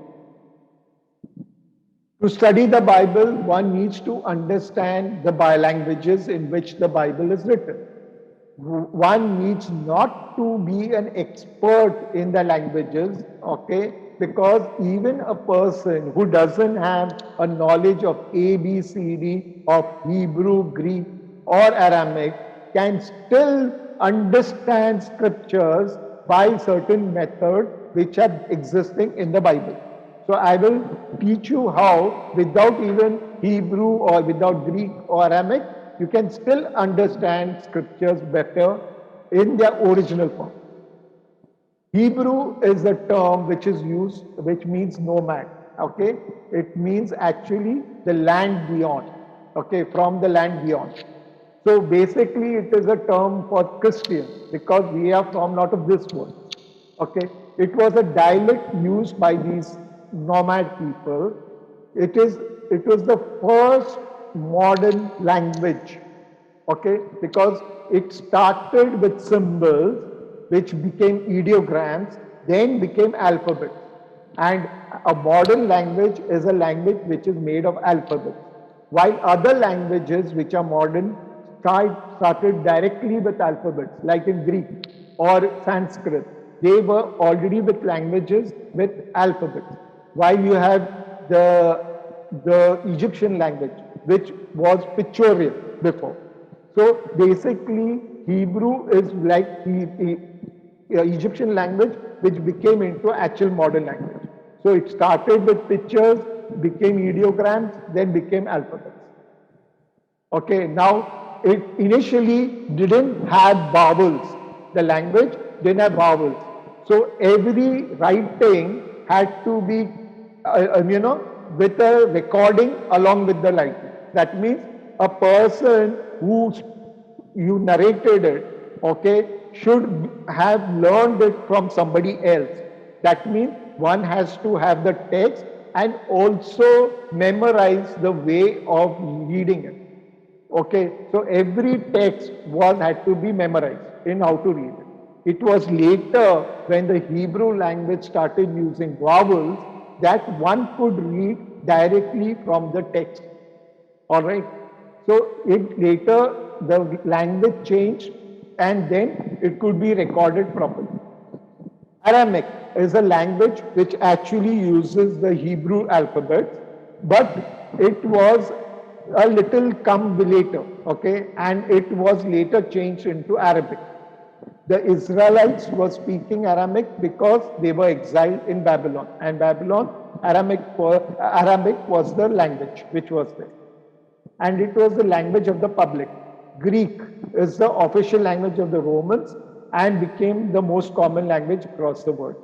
To study the Bible, one needs to understand the languages in which the Bible is written. One needs not to be an expert in the languages, okay, because even a person who doesn't have a knowledge of A, B, C, D, of Hebrew, Greek, or Aramaic can still understand scriptures by certain methods which are existing in the Bible. So I will teach you how, without even Hebrew or without Greek or Aramaic, you can still understand scriptures better in their original form. Hebrew is a term which is used, which means nomad. Okay, it means actually the land beyond. Okay, from the land beyond. So basically, it is a term for Christians because we are from not of this world. Okay, it was a dialect used by these nomad people. It was the first modern language. Okay, because it started with symbols which became ideograms, then became alphabets. And a modern language is a language which is made of alphabets. While other languages which are modern started directly with alphabets, like in Greek or Sanskrit. They were already with languages with alphabets. While you have the Egyptian language, which was pictorial before. So basically, Hebrew is like the Egyptian language, which became into actual modern language. So it started with pictures, became ideograms, then became alphabets. Okay, now it initially didn't have vowels. The language didn't have vowels. So every writing had to be, with a recording along with the writing. That means a person who you narrated it, okay, should have learned it from somebody else. That means one has to have the text and also memorize the way of reading it. Okay, so every text was had to be memorized in how to read it. It was later when the Hebrew language started using vowels that one could read directly from the text. All right. So it later the language changed and then it could be recorded properly. Aramaic is a language which actually uses the Hebrew alphabet, but it was a little come later, okay, and it was later changed into Arabic. The Israelites were speaking Aramaic because they were exiled in Babylon, and Babylon, Arabic was the language which was there, and it was the language of the public. Greek is the official language of the Romans and became the most common language across the world.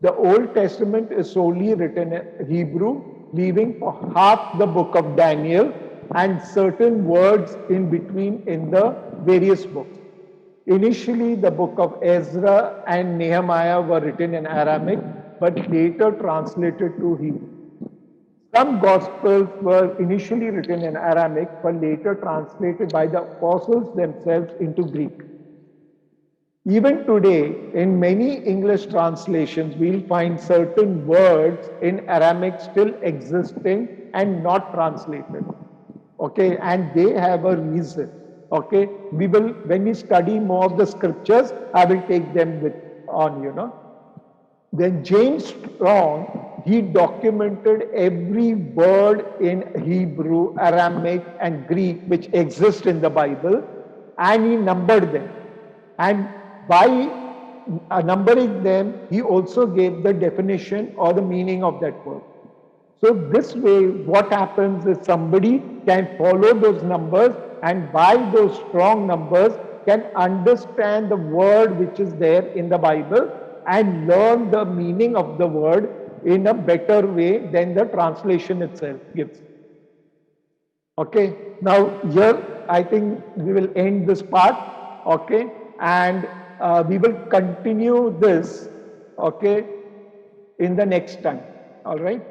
The Old Testament is solely written in Hebrew, leaving for half the book of Daniel and certain words in between in the various books. Initially, the book of Ezra and Nehemiah were written in Aramaic, but later translated to Hebrew. Some Gospels were initially written in Aramaic, but later translated by the apostles themselves into Greek. Even today, in many English translations, we'll find certain words in Aramaic still existing and not translated. Okay, and they have a reason. Okay, we will, when we study more of the scriptures, I will take them on. Then James Strong, he documented every word in Hebrew, Aramaic, and Greek which exist in the Bible, and he numbered them. And by numbering them, he also gave the definition or the meaning of that word. So this way, what happens is somebody can follow those numbers and by those strong numbers can understand the word which is there in the Bible and learn the meaning of the word in a better way than the translation itself gives. Okay, now here I think we will end this part, okay, and we will continue this, okay, in the next time, all right.